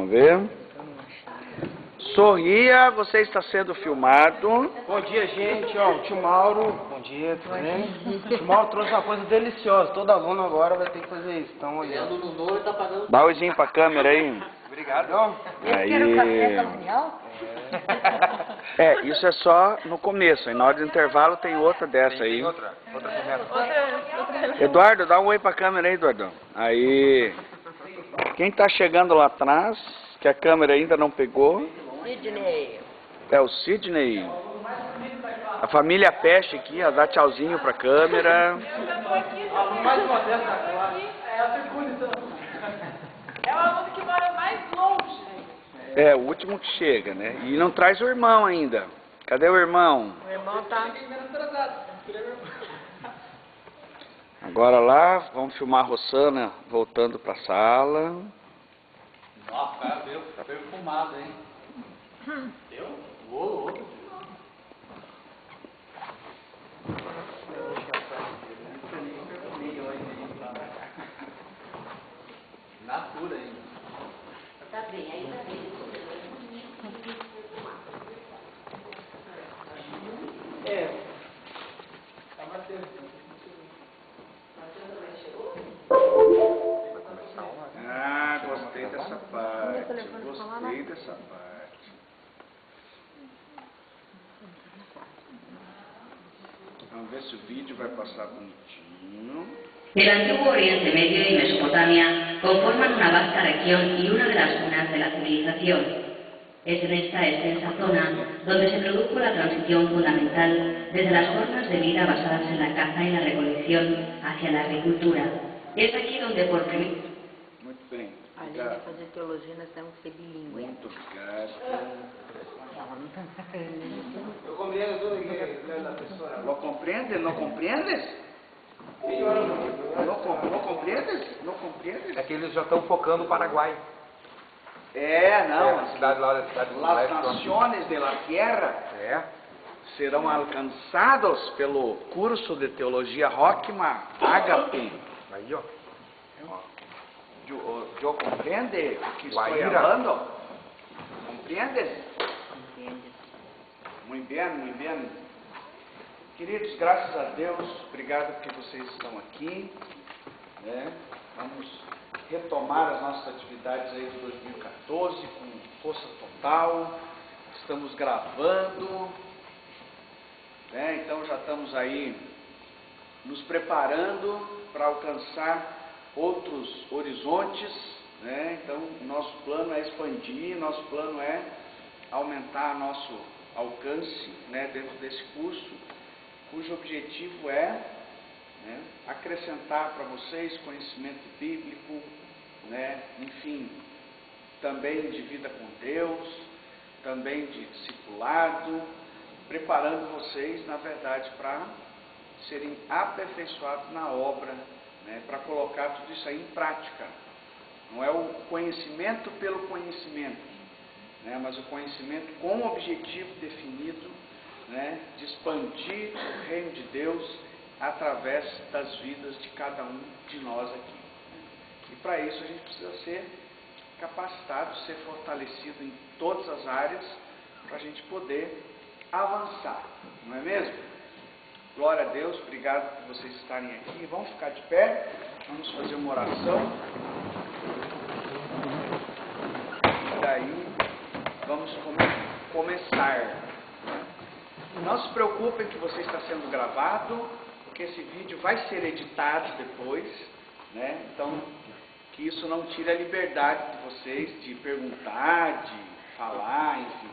Vamos ver. Sorria, você está sendo filmado. Bom dia, gente. Ó, o tio Mauro. Bom dia, tudo bem? O tio Mauro trouxe uma coisa deliciosa. Todo aluno agora vai ter que fazer isso. Então, olha. Dá um oizinho pra câmera aí. Obrigado. Aí. Isso é só no começo. Aí na hora do intervalo tem outra dessa aí. Outra primeira. Eduardo, dá um oi pra câmera aí, Eduardo. Aí. Quem tá chegando lá atrás, que a câmera ainda não pegou. Sidney. É o Sidney. A família Peste aqui, ó, dá tchauzinho pra câmera. Mais modesto da classe. É o aluno que mora mais longe. É, o último que chega, né? E não traz o irmão ainda. Cadê o irmão? O irmão tá... Agora lá, vamos filmar a Rossana voltando pra sala. Nossa, cara, tá perfumado, hein? Eu? Vou. Natura ainda. Tá bem, ainda bem. Tá batendo. Ah, gostei dessa parte. Gostei dessa parte. Vamos ver se o vídeo vai passar bonitinho. El antiguo Oriente Medio y Mesopotamia conforman una vasta región y una de las cunas de la civilización. Es en esta extensa zona donde se produjo la transición fundamental desde las formas de vida basadas en la caza y la recolección hacia la agricultura. Es aquí donde por primera vez... Muito bem. Além de fazer teologia, nós temos que ser bilíngue. Muito obrigado. Eu compreendo tudo que a pessoa. Não compreende? Não compreendes? Não compreendes? Não compreendes? É que eles já estão focando o Paraguai. É, não. A cidade lá da cidade do Las leste. naciones de la tierra É. serão alcançados pelo curso de teologia Rockma Agape. Aí, ó. Eu compreende o que estou Guaíra. falando? Compreendes? Muito bem, muito bem. Queridos, graças a Deus, obrigado porque vocês estão aqui. Né? Vamos retomar as nossas atividades aí de 2014 com força total. Estamos gravando. Né? Então já estamos aí nos preparando para alcançar outros horizontes, né? Então o nosso plano é expandir, nosso plano é aumentar nosso alcance, né, dentro desse curso, cujo objetivo é, né, acrescentar para vocês conhecimento bíblico, né, enfim, também de vida com Deus, também de discipulado, preparando vocês, na verdade, para serem aperfeiçoados na obra, né, para colocar tudo isso aí em prática. Não é o conhecimento pelo conhecimento, né, mas o conhecimento com o objetivo definido, né, de expandir o reino de Deus através das vidas de cada um de nós aqui. E para isso a gente precisa ser capacitado, ser fortalecido em todas as áreas para a gente poder avançar, não é mesmo? Glória a Deus, obrigado por vocês estarem aqui. Vamos ficar de pé, vamos fazer uma oração. E daí vamos começar. Não se preocupem que você está sendo gravado, porque esse vídeo vai ser editado depois, né? Então, que isso não tire a liberdade de vocês de perguntar, de falar, enfim,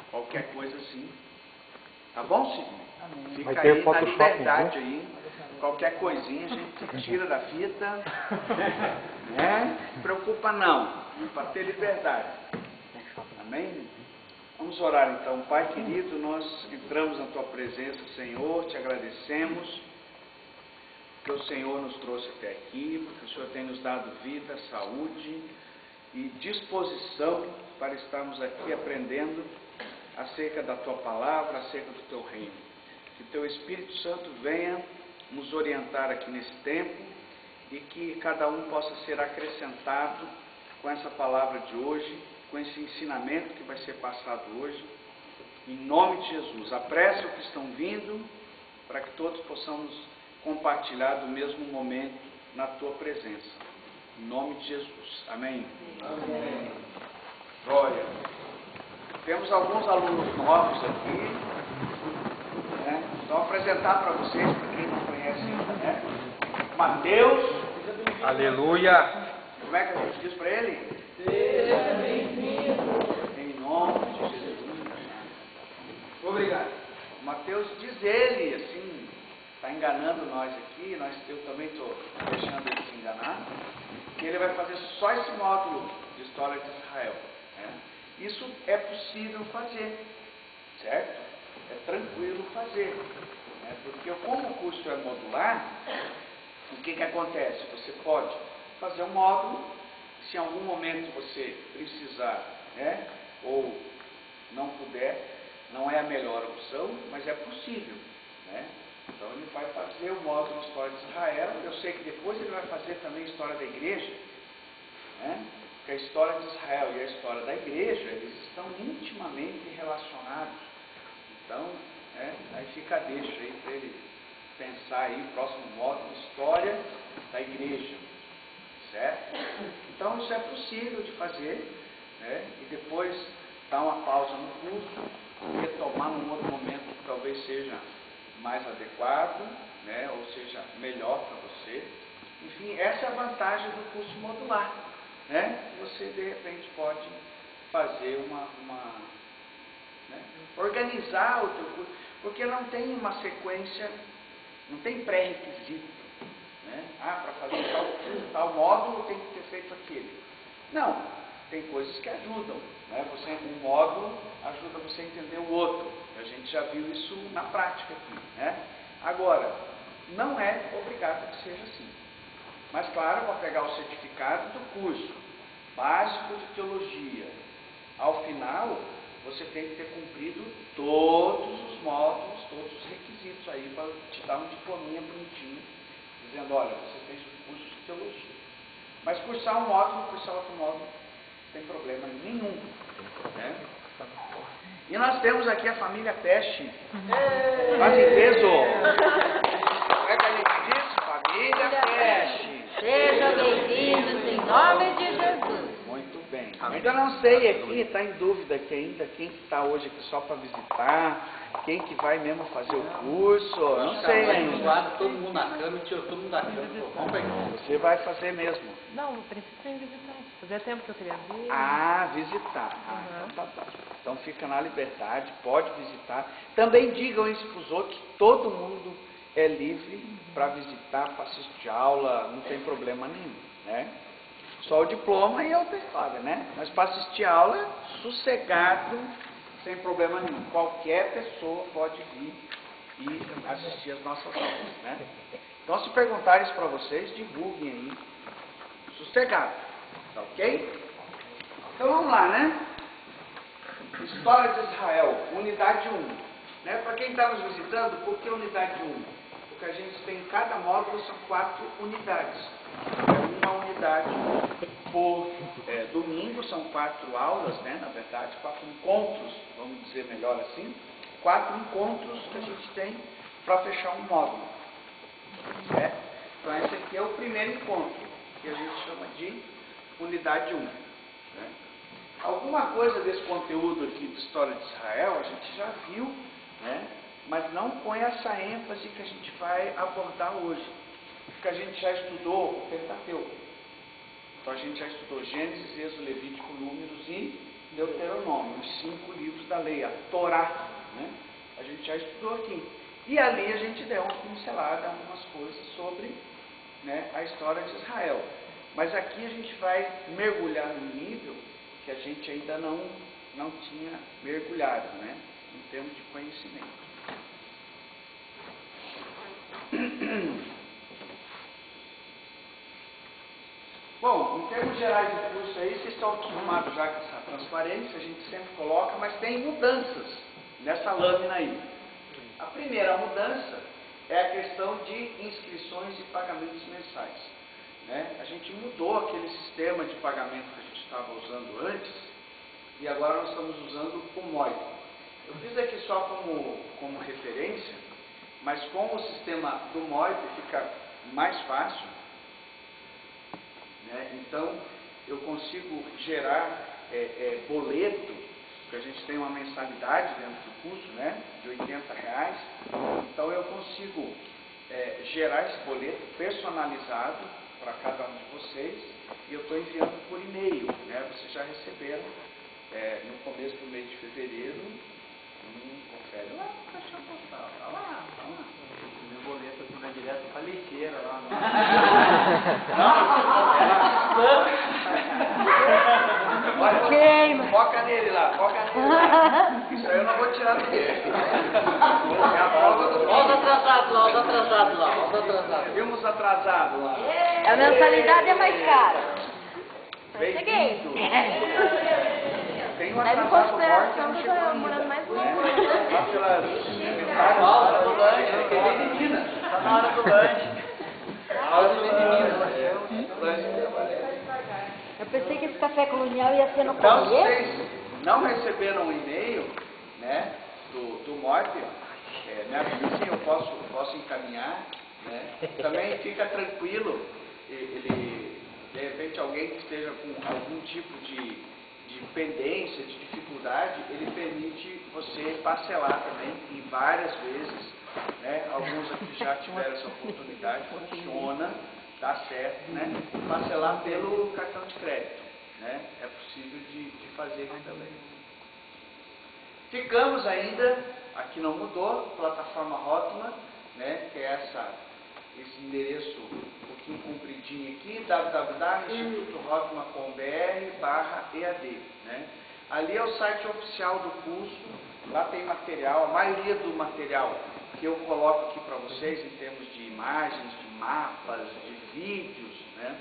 qualquer coisa assim. Tá bom, Sidney? Fica aí na liberdade aí. Qualquer coisinha a gente tira da fita. Né? Não se preocupa não. Para ter liberdade. Amém? Vamos orar então. Pai querido, nós entramos na Tua presença, Senhor, te agradecemos que o Senhor nos trouxe até aqui, porque o Senhor tem nos dado vida, saúde e disposição para estarmos aqui aprendendo acerca da Tua palavra, acerca do Teu reino. Que Teu Espírito Santo venha nos orientar aqui nesse tempo e que cada um possa ser acrescentado com essa palavra de hoje, com esse ensinamento que vai ser passado hoje, em nome de Jesus. Apressa o que estão vindo, para que todos possamos compartilhar do mesmo momento na tua presença. Em nome de Jesus. Amém? Amém. Glória. Temos alguns alunos novos aqui, né? Então, apresentar para vocês, para quem não conhece ainda, né? Mateus. Aleluia. Como é que a gente diz para ele? Seja bem-vindo. Em nome de Jesus. Obrigado. Mateus diz ele, assim, está enganando nós aqui, eu também estou deixando ele se enganar, que ele vai fazer só esse módulo de história de Israel. Né? Isso é possível fazer, certo? É tranquilo fazer. Né? Porque como o curso é modular, o que acontece? Você pode fazer um módulo, se em algum momento você precisar, né, ou não puder, não é a melhor opção, mas é possível. Né? Então ele vai fazer o módulo de História de Israel, eu sei que depois ele vai fazer também a História da Igreja, né? Porque a História de Israel e a História da Igreja, eles estão intimamente relacionados. Então, aí fica a deixa aí para ele pensar aí, o próximo módulo, História da Igreja. Certo? Então isso é possível de fazer, né? E depois dar uma pausa no curso, retomar num outro momento que talvez seja mais adequado, né? Ou seja, melhor para você. Enfim, essa é a vantagem do curso modular, né? Você de repente pode fazer né? Organizar o teu curso, porque não tem uma sequência, não tem pré-requisito. Né? Para fazer tal módulo tem que ter feito aquele. Não, tem coisas que ajudam. Né? Um módulo ajuda você a entender o outro. A gente já viu isso na prática aqui. Né? Agora, não é obrigado que seja assim. Mas claro, para pegar o certificado do curso básico de teologia, ao final, você tem que ter cumprido todos os módulos, todos os requisitos aí para te dar um diplominha bonitinho, dizendo, olha, você fez o curso de teologia. Mas cursar um módulo, cursar outro módulo, não tem problema nenhum. Né? E nós temos aqui a família Peste. Quase peso. Como é que a gente diz? Família Peste. Sejam bem-vindos em nome de Jesus. Muito bem. Ainda não sei aqui, está em dúvida aqui ainda, quem está hoje aqui só para visitar, quem que vai mesmo fazer o curso, não sei ainda. Todo mundo na cama e tirou todo mundo da cama. Vamos pegar. Você vai fazer mesmo? Não, no princípio tem visitar. Fazia tempo que eu queria vir. Visitar. Então tá bom. Então fica na liberdade, pode visitar. Também digam isso para os outros, todo mundo é livre para visitar, para assistir aula, não tem problema nenhum, né? Só o diploma e outra história, né? Mas para assistir aula, sossegado, sem problema nenhum. Qualquer pessoa pode vir e assistir as nossas aulas, né? Então, se perguntarem isso para vocês, divulguem aí, sossegado, tá ok? Então, vamos lá, né? História de Israel, unidade 1. Né? Para quem está nos visitando, por que unidade 1? Porque a gente tem, em cada módulo, são 4 unidades. É uma unidade por domingo, são 4 aulas, né? Na verdade, 4 encontros, vamos dizer melhor assim. 4 encontros que a gente tem para fechar um módulo. Certo? Então, esse aqui é o primeiro encontro, que a gente chama de unidade 1. Né? Alguma coisa desse conteúdo aqui de História de Israel a gente já viu, né? Mas não com essa ênfase que a gente vai abordar hoje. Porque a gente já estudou o Pentateuco. Então a gente já estudou Gênesis, Êxodo, Levítico, Números e Deuteronômio, os 5 livros da lei, a Torá. Né? A gente já estudou aqui. E ali a gente deu uma pincelada, algumas coisas sobre, né, a história de Israel. Mas aqui a gente vai mergulhar num nível que a gente ainda não tinha mergulhado, né, em termos de conhecimento. Bom, em termos gerais do curso aí, vocês estão acostumados já com essa transparência, a gente sempre coloca, mas tem mudanças nessa lâmina aí. A primeira mudança é a questão de inscrições e pagamentos mensais. Né? A gente mudou aquele sistema de pagamento que a gente estava usando antes, e agora nós estamos usando o Moip. Eu fiz aqui só como referência, mas com o sistema do Moip fica mais fácil, né? Então, eu consigo gerar boleto, porque a gente tem uma mensalidade dentro do curso, né, de R$80. Então, eu consigo gerar esse boleto personalizado para cada um de vocês, e eu estou enviando por e-mail, né? Vocês já receberam no começo do mês de fevereiro. Confere lá, caixa postal, tá lá. Meu boleto aqui vai direto pra lixeira lá. Olha, foca nele lá. Isso aí eu não vou tirar dele. É a prova do Olha os atrasados lá. Vimos atrasado lá. A mensalidade é mais cara. Bem-vindo. Tem um Leve em atrasado consideração morte, que não eu chegou tô morando ainda, mais né? longe. Lá pelas metades. Hora do lanche, que vem de Minas. Tá na hora do lanche. A hora do vem de Minas. Eu pensei que esse café colonial ia ser no Então, se começo. vocês não receberam o e-mail, né, do MOP, me avisem, eu posso encaminhar, né? Também fica tranquilo, de repente alguém que esteja com algum tipo de pendência, de dificuldade, ele permite você parcelar também em várias vezes, né? Alguns aqui já tiveram essa oportunidade, funciona, dá certo, né? Parcelar pelo cartão de crédito, né? É possível de fazer isso também. Ficamos ainda, aqui não mudou, plataforma Rótula, né? Que é esse endereço um pouquinho compridinho aqui, www.institutorotuma.com.br/EAD, né? Ali é o site oficial do curso, lá tem material, a maioria do material que eu coloco aqui para vocês em termos de imagens, de mapas, de vídeos, né?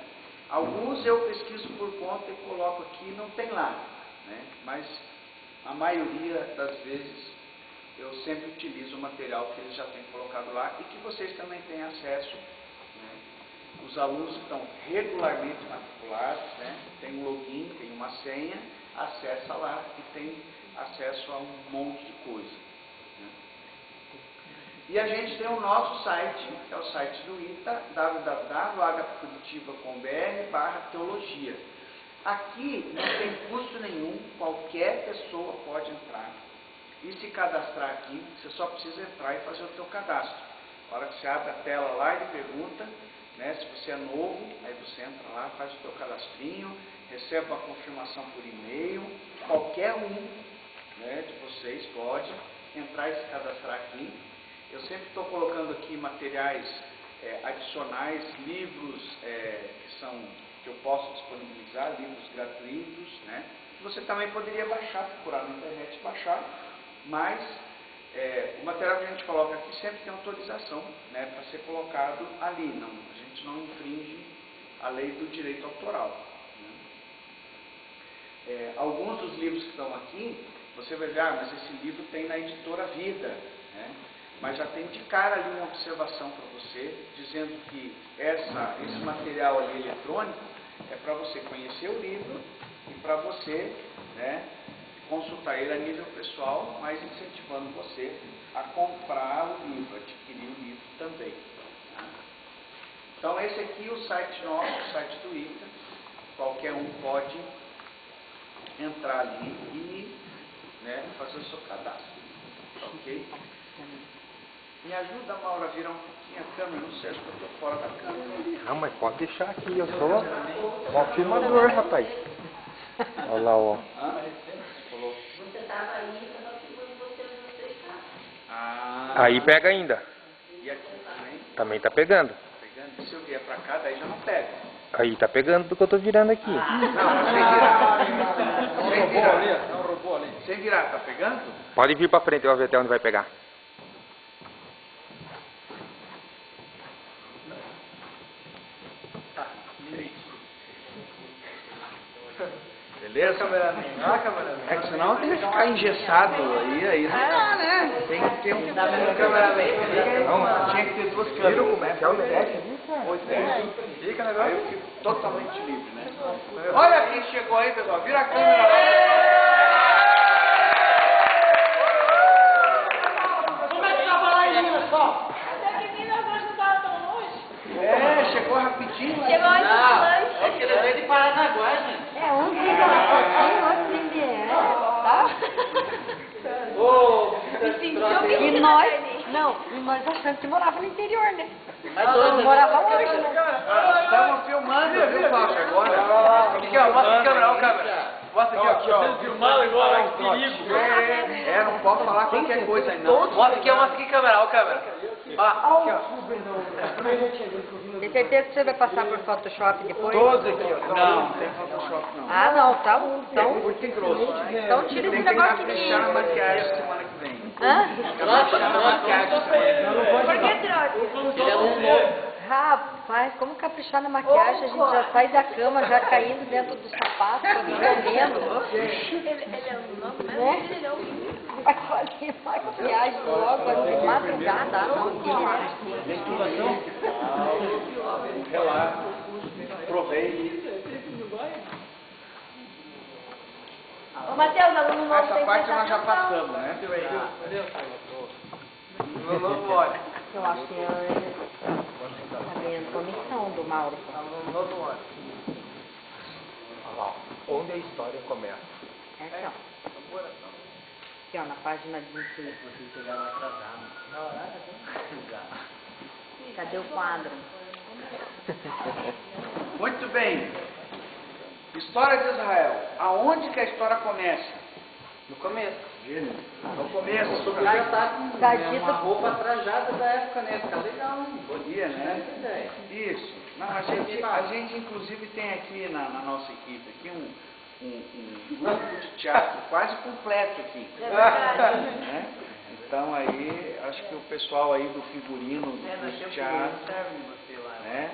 Alguns eu pesquiso por conta e coloco aqui, não tem lá, né? Mas a maioria das vezes eu sempre utilizo o material que eles já têm colocado lá e que vocês também têm acesso, né? Os alunos que estão regularmente matriculados, né? Tem um login, tem uma senha, acessa lá e tem acesso a um monte de coisa, né? E a gente tem o nosso site, que é o site do ITA, www.hcuritiba.com.br/teologia. Aqui não tem custo nenhum, qualquer pessoa pode entrar e se cadastrar aqui. Você só precisa entrar e fazer o teu cadastro. Na hora que você abre a tela lá, ele pergunta, né, se você é novo, aí você entra lá, faz o teu cadastrinho, recebe uma confirmação por e-mail. Qualquer um, né, de vocês pode entrar e se cadastrar aqui. Eu sempre estou colocando aqui materiais adicionais, livros que eu posso disponibilizar, livros gratuitos, né? Você também poderia baixar, procurar na internet e baixar, mas o material que a gente coloca aqui sempre tem autorização, né, para ser colocado ali. Não, a gente não infringe a lei do direito autoral, né? Alguns dos livros que estão aqui, você vai ver, mas esse livro tem na editora Vida, né? Mas já tem de cara ali uma observação para você, dizendo que esse material ali eletrônico é para você conhecer o livro e para você, né, consultar ele a nível pessoal, mas incentivando você a comprar o livro, adquirir o livro também, tá? Então esse aqui é o site nosso, o site do ITA. Qualquer um pode entrar ali e, né, fazer o seu cadastro, ok? Me ajuda, Maura, a virar um pouquinho a câmera, não sei, acho que eu estou fora da câmera. Não, mas pode deixar aqui, eu sou um filmador, rapaz. Olha lá, ó. Você estava aí, eu estava filmando você nos 3 carros. Aí pega ainda. E aqui também? Também tá pegando. Pegando. Se eu vier pra cá, daí já não pega. Aí tá pegando do que eu tô virando aqui. Não, sem virar. Sem virar. Não roubou ali. Sem virar, tá pegando? Pode vir pra frente, eu vou ver até onde vai pegar. Tá, direito. Beleza? É que senão tem que ficar engessado aí não dá, né? Tem que ter um... Não, tinha que ter duas câmeras. Viram como é que é o negócio? Fica o negócio. Aí eu fico totalmente livre, né? Olha quem chegou aí, pessoal. Vira a câmera. Como é que tava lá em Minas, só? Chegou rapidinho. Chegou antes do lanche. É que ele veio de Paranaguá, gente. É, um liga lá pouquinho, outro liga tá? Ô, E nós achando que morava no interior, né? mas dois Morava longe, né? Estavam filmando, viu, Fábio, agora? Aqui, ó, mostra a câmera, ó, câmera. Mostra aqui, ó. Vocês filmaram agora, que perigo. Não pode falar qualquer coisa aí, não. Mostra aqui, câmera, ó, câmera. Ó, aqui, ó. Tem certeza que você vai passar por Photoshop depois? Todos aqui, ó. Não tem Photoshop, não. Ah, não, tá bom. Então, muito grosso. Então tira esse Tem que negócio caprichar na aqui. maquiagem semana que vem. Hã? Caprichar na maquiagem semana que vem. Por que troca? Rapaz, como caprichar na maquiagem? A gente já sai da cama, já caindo dentro do sapato, escondendo. Ele é um louco, né? Vai fazer maquiagem logo, de madrugada, não. Relaxa. Aproveite. Ô, Matheus, aluno novo Essa tem que parte prestar nós já atenção. passamos, né? Eu acho que tá vendo comissão do Mauro. Olha lá, onde a história começa. É aqui, ó. Aqui, ó, na página 26. Cadê o quadro? Muito bem. História de Israel. Aonde que a história começa? No começo. No começo. Já tá com Tá uma dito- roupa trajada da época, né? Fica legal, hein? Podia, né? Isso. Não, a gente inclusive tem aqui na nossa equipe aqui um grupo de teatro quase completo aqui. Né? Então aí, acho que o pessoal aí do figurino, do teatro, né?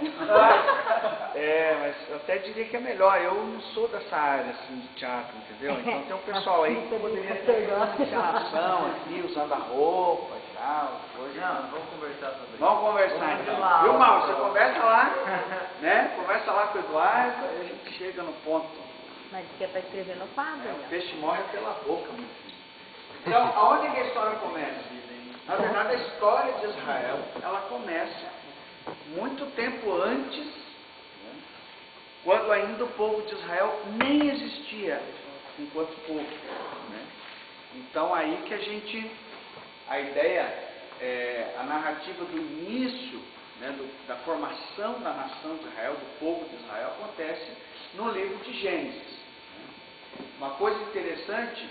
Mas eu até diria que é melhor, eu não sou dessa área assim de teatro, entendeu? Então tem um pessoal aí que poderia ter ação aqui, usando a roupa e tal, coisa. Não, vamos conversar sobre isso. Vamos conversar então. Viu, Mauro? Você conversa lá, né? Conversa lá com o Eduardo, aí a gente chega no ponto. Mas que é pra escrever no quadro. O peixe morre pela boca, meu filho. Então, aonde que a história começa? Na verdade, a história de Israel, ela começa muito tempo antes, né, quando ainda o povo de Israel nem existia enquanto povo. Né? Então, aí que a ideia, a narrativa do início, né, da formação da nação de Israel, do povo de Israel, acontece no livro de Gênesis. Uma coisa interessante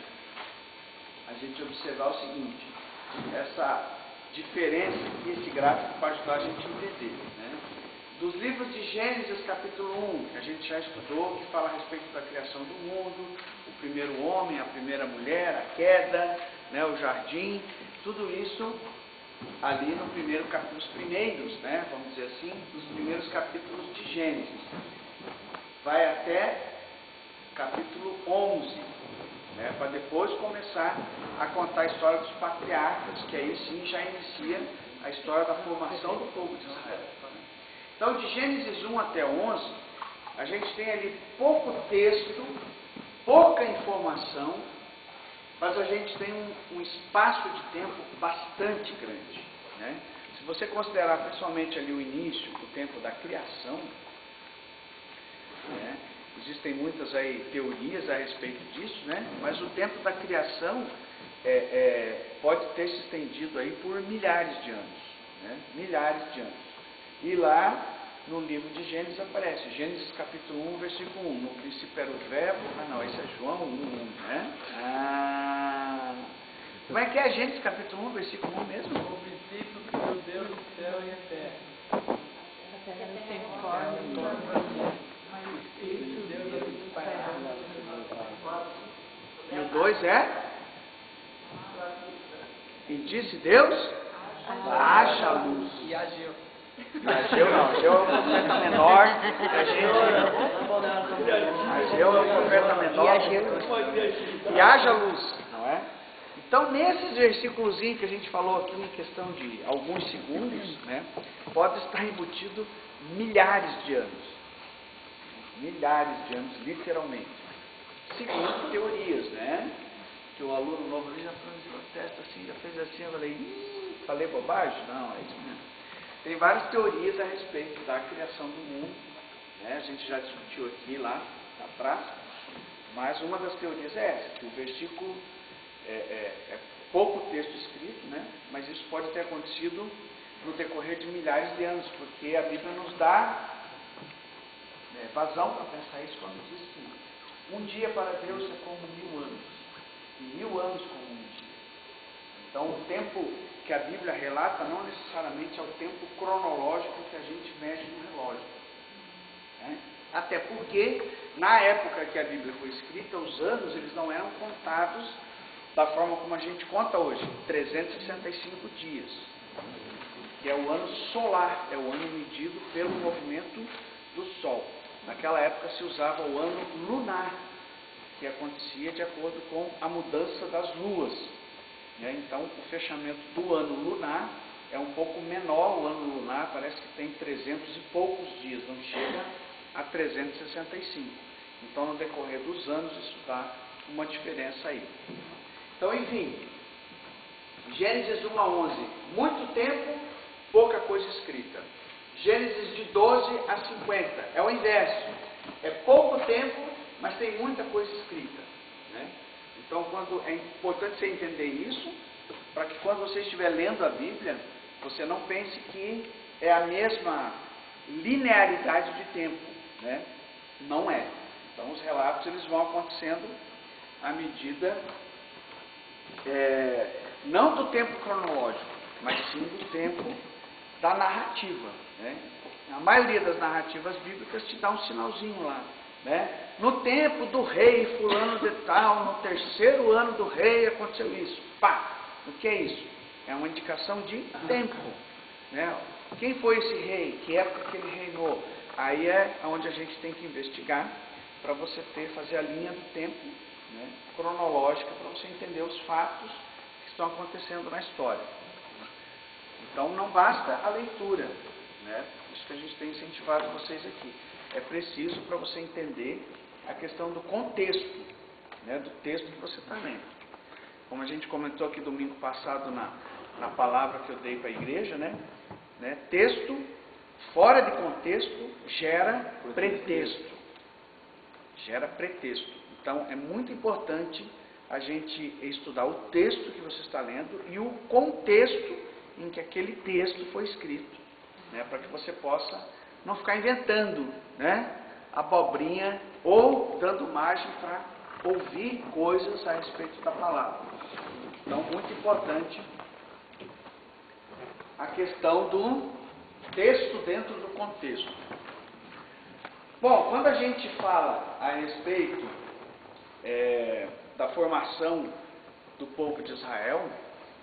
a gente observar o seguinte, essa diferença que esse gráfico pode ajudar a gente a entender. Né? Dos livros de Gênesis, capítulo 1, que a gente já estudou, que fala a respeito da criação do mundo, o primeiro homem, a primeira mulher, a queda, né, o jardim, tudo isso ali no primeiro capítulo, os primeiros, né, vamos dizer assim, os primeiros capítulos de Gênesis. Vai até capítulo 11, né, para depois começar a contar a história dos patriarcas, que aí sim já inicia a história da formação do povo de Israel. Então, de Gênesis 1 até 11, a gente tem ali pouco texto, pouca informação, mas a gente tem um espaço de tempo bastante grande. Né? Se você considerar principalmente ali o início, o tempo da criação, né? Existem muitas aí teorias a respeito disso, né? Mas o tempo da criação pode ter se estendido aí por milhares de anos, né? Milhares de anos. E lá no livro de Gênesis aparece, Gênesis capítulo 1, versículo 1, no princípio era o verbo, esse é João 1, né? Como é que é Gênesis capítulo 1, versículo 1 mesmo? No princípio criou Deus o céu e a terra. E o 2 é? E disse Deus, haja luz. E agiu. Ageu não, Ageu é um profeta menor. Ageu é um profeta menor. E haja luz, não é? Então, nesses versículos que a gente falou aqui, em questão de alguns segundos, né, pode estar embutido milhares de anos. Milhares de anos, literalmente. Segundo teorias, né? Que o aluno novo ali já franziu a testa assim, já fez assim, eu falei bobagem? Não, é isso mesmo. Tem várias teorias a respeito da criação do mundo, né? A gente já discutiu aqui lá atrás, mas uma das teorias é essa, que o versículo é pouco texto escrito, né? Mas isso pode ter acontecido no decorrer de milhares de anos, porque a Bíblia nos dá vazão para pensar isso quando diz que um dia para Deus é como 1000 anos, e 1000 anos como um dia. Então, o tempo que a Bíblia relata não necessariamente é o tempo cronológico que a gente mexe no relógio. Né? Até porque, na época que a Bíblia foi escrita, os anos eles não eram contados da forma como a gente conta hoje, 365 dias, que é o ano solar, é o ano medido pelo movimento do Sol. Naquela época se usava o ano lunar, que acontecia de acordo com a mudança das luas. Né? Então, o fechamento do ano lunar é um pouco menor. O ano lunar parece que tem 300 e poucos dias, não chega a 365. Então, no decorrer dos anos, isso dá uma diferença aí. Então, enfim, Gênesis 1 a 11, muito tempo, pouca coisa escrita. Gênesis de 12 a 50, é o inverso. É pouco tempo, mas tem muita coisa escrita. Né? Então, é importante você entender isso, para que quando você estiver lendo a Bíblia, você não pense que é a mesma linearidade de tempo. Né? Não é. Então, os relatos eles vão acontecendo à medida, não do tempo cronológico, mas sim do tempo da narrativa. Né? A maioria das narrativas bíblicas te dá um sinalzinho lá. Né? No tempo do rei fulano de tal, no 3º ano do rei aconteceu isso. Pá! O que é isso? É uma indicação de tempo. Né? Quem foi esse rei? Que época que ele reinou? Aí é onde a gente tem que investigar para você fazer a linha do tempo, né, cronológica, para você entender os fatos que estão acontecendo na história. Então não basta a leitura, né? Isso que a gente tem incentivado vocês aqui. É preciso para você entender a questão do contexto, né, do texto que você está lendo. Como a gente comentou aqui domingo passado na palavra que eu dei para a igreja, né, texto fora de contexto gera pretexto. Gera pretexto. Então é muito importante a gente estudar o texto que você está lendo e o contexto em que aquele texto foi escrito, né, para que você possa não ficar inventando, né, abobrinha ou dando margem para ouvir coisas a respeito da palavra. Então, muito importante a questão do texto dentro do contexto. Bom, quando a gente fala a respeito da formação do povo de Israel,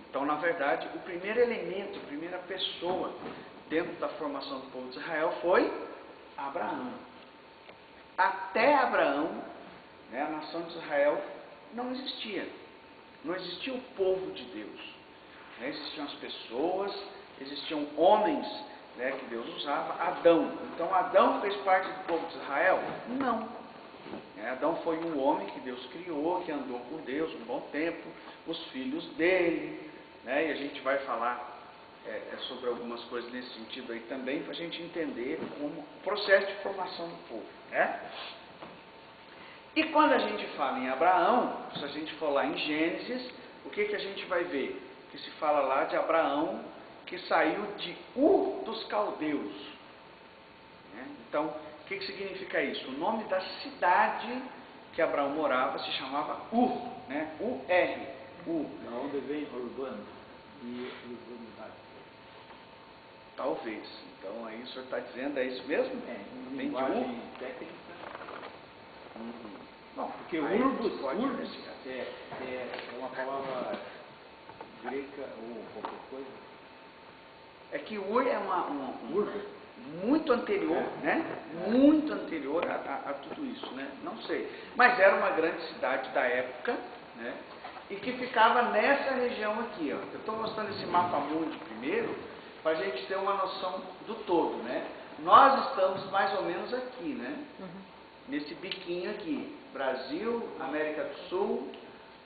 então, na verdade, o primeiro elemento, a primeira pessoa dentro da formação do povo de Israel foi Abraão. Até Abraão, né, a nação de Israel não existia. Não existia o povo de Deus. Né? Existiam as pessoas, existiam homens, né, que Deus usava. Adão. Então, Adão fez parte do povo de Israel? Não. Adão foi um homem que Deus criou, que andou com Deus um bom tempo, os filhos dele, né, e a gente vai falar sobre algumas coisas nesse sentido aí também, para a gente entender como o processo de formação do povo. Né? E quando a gente fala em Abraão, se a gente for lá em Gênesis, o que a gente vai ver? Que se fala lá de Abraão que saiu de Ur dos Caldeus. Né? Então, o que significa isso? O nome da cidade que Abraão morava se chamava Ur, né? U-R, Ur. Da onde vem urbano e urbanidade? Talvez. Então, aí o senhor está dizendo, é isso mesmo? Vem de Linguagem técnica. Bom, porque urbus é uma palavra grega ou qualquer coisa. É que Ur é muito anterior, né? Muito anterior a tudo isso, né? Não sei. Mas era uma grande cidade da época, né? E que ficava nessa região aqui, ó. Eu estou mostrando esse mapa mundi primeiro, para a gente ter uma noção do todo, né? Nós estamos mais ou menos aqui, né? Nesse biquinho aqui. Brasil, América do Sul,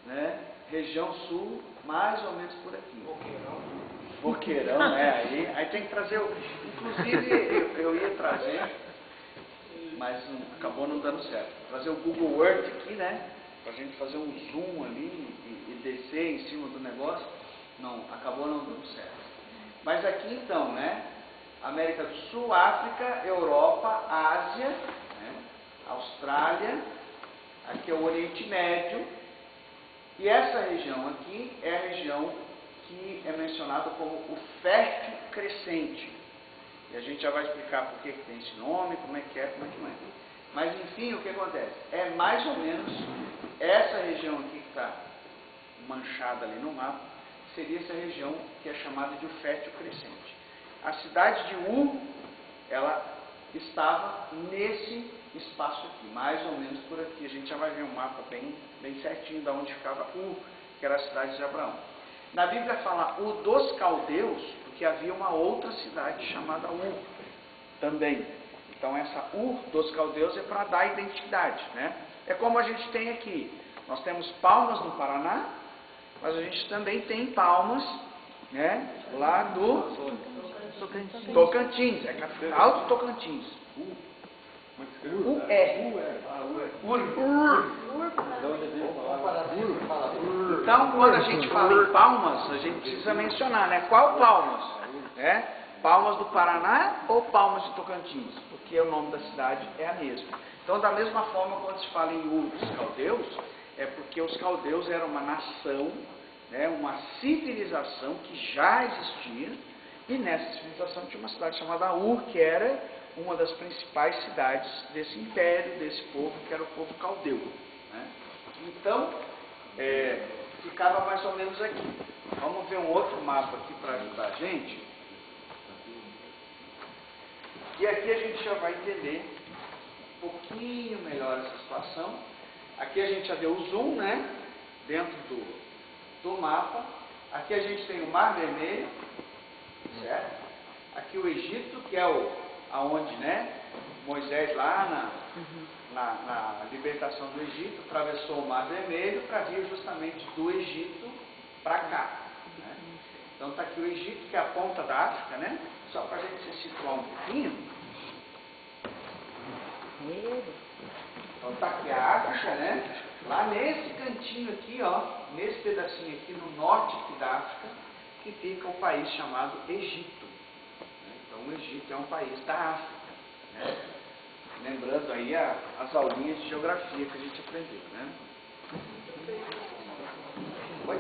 né? Região Sul, mais ou menos por aqui. Boqueirão, né? Aí tem que trazer, inclusive eu ia trazer, mas acabou não dando certo. Trazer o Google Earth aqui, né? Pra gente fazer um zoom ali e descer em cima do negócio. Não, acabou não dando certo. Mas aqui então, né? América do Sul, África, Europa, Ásia, né? Austrália, aqui é o Oriente Médio. E essa região aqui é a região que é mencionada como o fértil crescente. E a gente já vai explicar por que tem esse nome, como é que não é. Mas enfim, o que acontece? É mais ou menos essa região aqui que está manchada ali no mapa, seria essa região que é chamada de o fértil crescente. A cidade de Ur, ela estava nesse espaço aqui, mais ou menos por aqui. A gente já vai ver um mapa bem certinho de onde ficava Ur, que era a cidade de Abraão. Na Bíblia fala Ur dos caldeus, porque havia uma outra cidade chamada Ur também. Então essa Ur dos caldeus é para dar identidade, né? É como a gente tem aqui. Nós temos Palmas no Paraná, mas a gente também tem Palmas, né? Lá do Tocantins, é a capital do Tocantins. Então, quando a gente fala em Palmas, a gente precisa mencionar, né? Qual Palmas? Palmas do Paraná ou Palmas de Tocantins? Porque o nome da cidade é a mesma. Então, da mesma forma, quando se fala em Ur dos caldeus, é porque os caldeus eram uma nação, né? Uma civilização que já existia, e nessa civilização tinha uma cidade chamada Ur, que era uma das principais cidades desse império, desse povo, que era o povo caldeu, né? Então, ficava mais ou menos aqui. Vamos ver um outro mapa aqui para ajudar a gente. E aqui a gente já vai entender um pouquinho melhor essa situação. Aqui a gente já deu o zoom, né? Dentro do mapa. Aqui a gente tem o Mar Vermelho, certo? Aqui o Egito, que é aonde, né? Moisés lá na libertação do Egito atravessou o Mar Vermelho para vir justamente do Egito para cá, né? Então está aqui o Egito, que é a ponta da África, né? Só para a gente se situar um pouquinho. Então está aqui a África, né? Lá nesse cantinho aqui, ó, nesse pedacinho aqui no norte aqui da África, que fica o país chamado Egito. Então o Egito é um país da África, né? Lembrando aí as aulinhas de geografia que a gente aprendeu, né? Oi?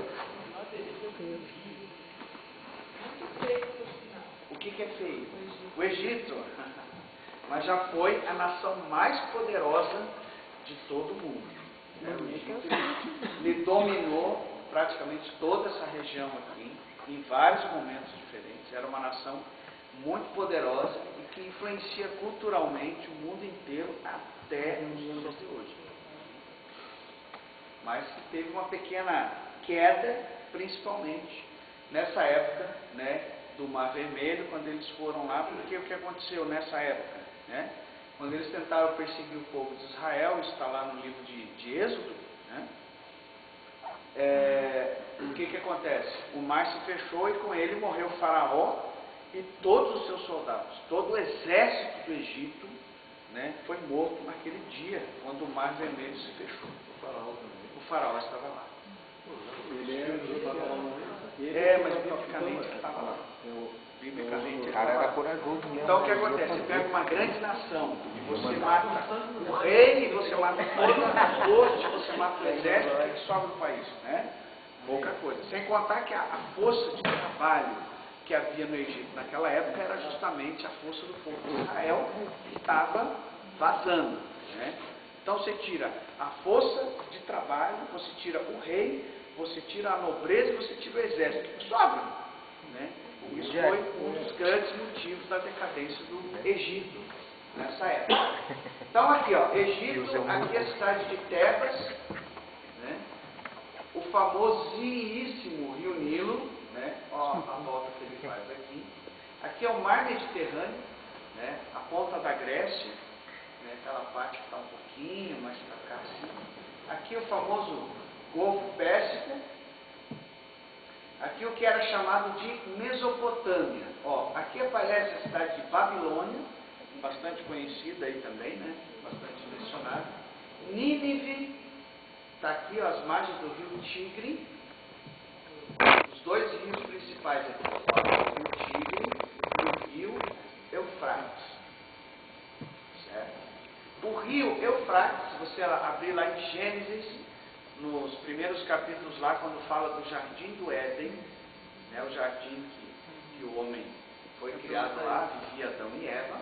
O que é feio? O Egito. Mas já foi a nação mais poderosa de todo o mundo, né? O Egito ele dominou praticamente toda essa região aqui, em vários momentos diferentes. Era uma nação muito poderosa e que influencia culturalmente o mundo inteiro até os dias de hoje. Mas que teve uma pequena queda, principalmente nessa época, né, do Mar Vermelho, quando eles foram lá, porque o que aconteceu nessa época, né? Quando eles tentaram perseguir o povo de Israel, isso está lá no livro de Êxodo, né? O que acontece? O mar se fechou e com ele morreu o faraó e todos os seus soldados. Todo o exército do Egito, né, foi morto naquele dia, quando o Mar Vermelho se fechou. O faraó estava lá. Mas biblicamente estava lá. Biblicamente O cara era corajoso mesmo. Então o que acontece? Você pega uma grande nação e você mata o rei, e você mata toda a corte, você mata o exército, o que sobra do país, né? Pouca coisa. Sem contar que a força de trabalho que havia no Egito naquela época era justamente a força do povo de Israel que estava vazando, né? Então você tira a força de trabalho, você tira o rei, você tira a nobreza, você tira o exército, o que sobra, né? Isso foi um dos grandes motivos da decadência do Egito nessa época. Então aqui, ó, Egito, aqui a cidade de Tebas, né? O famosíssimo Rio Nilo, né? Ó, a nota que ele faz aqui. Aqui é o Mar Mediterrâneo, né? A ponta da Grécia, né? Aquela parte que está um pouquinho mais para cá assim. Aqui o famoso Golfo Pérsico. Aqui o que era chamado de Mesopotâmia. Ó, aqui aparece a cidade de Babilônia, bastante conhecida aí também, né? Bastante mencionada. Nínive, está aqui ó, as margens do rio Tigre. Os dois rios principais aqui, ó, o rio Tigre e o rio Eufrates. Certo? O rio Eufrates, se você abrir lá em Gênesis, nos primeiros capítulos lá, quando fala do Jardim do Éden, né, o jardim que o homem foi criado lá, vivia Adão e Eva,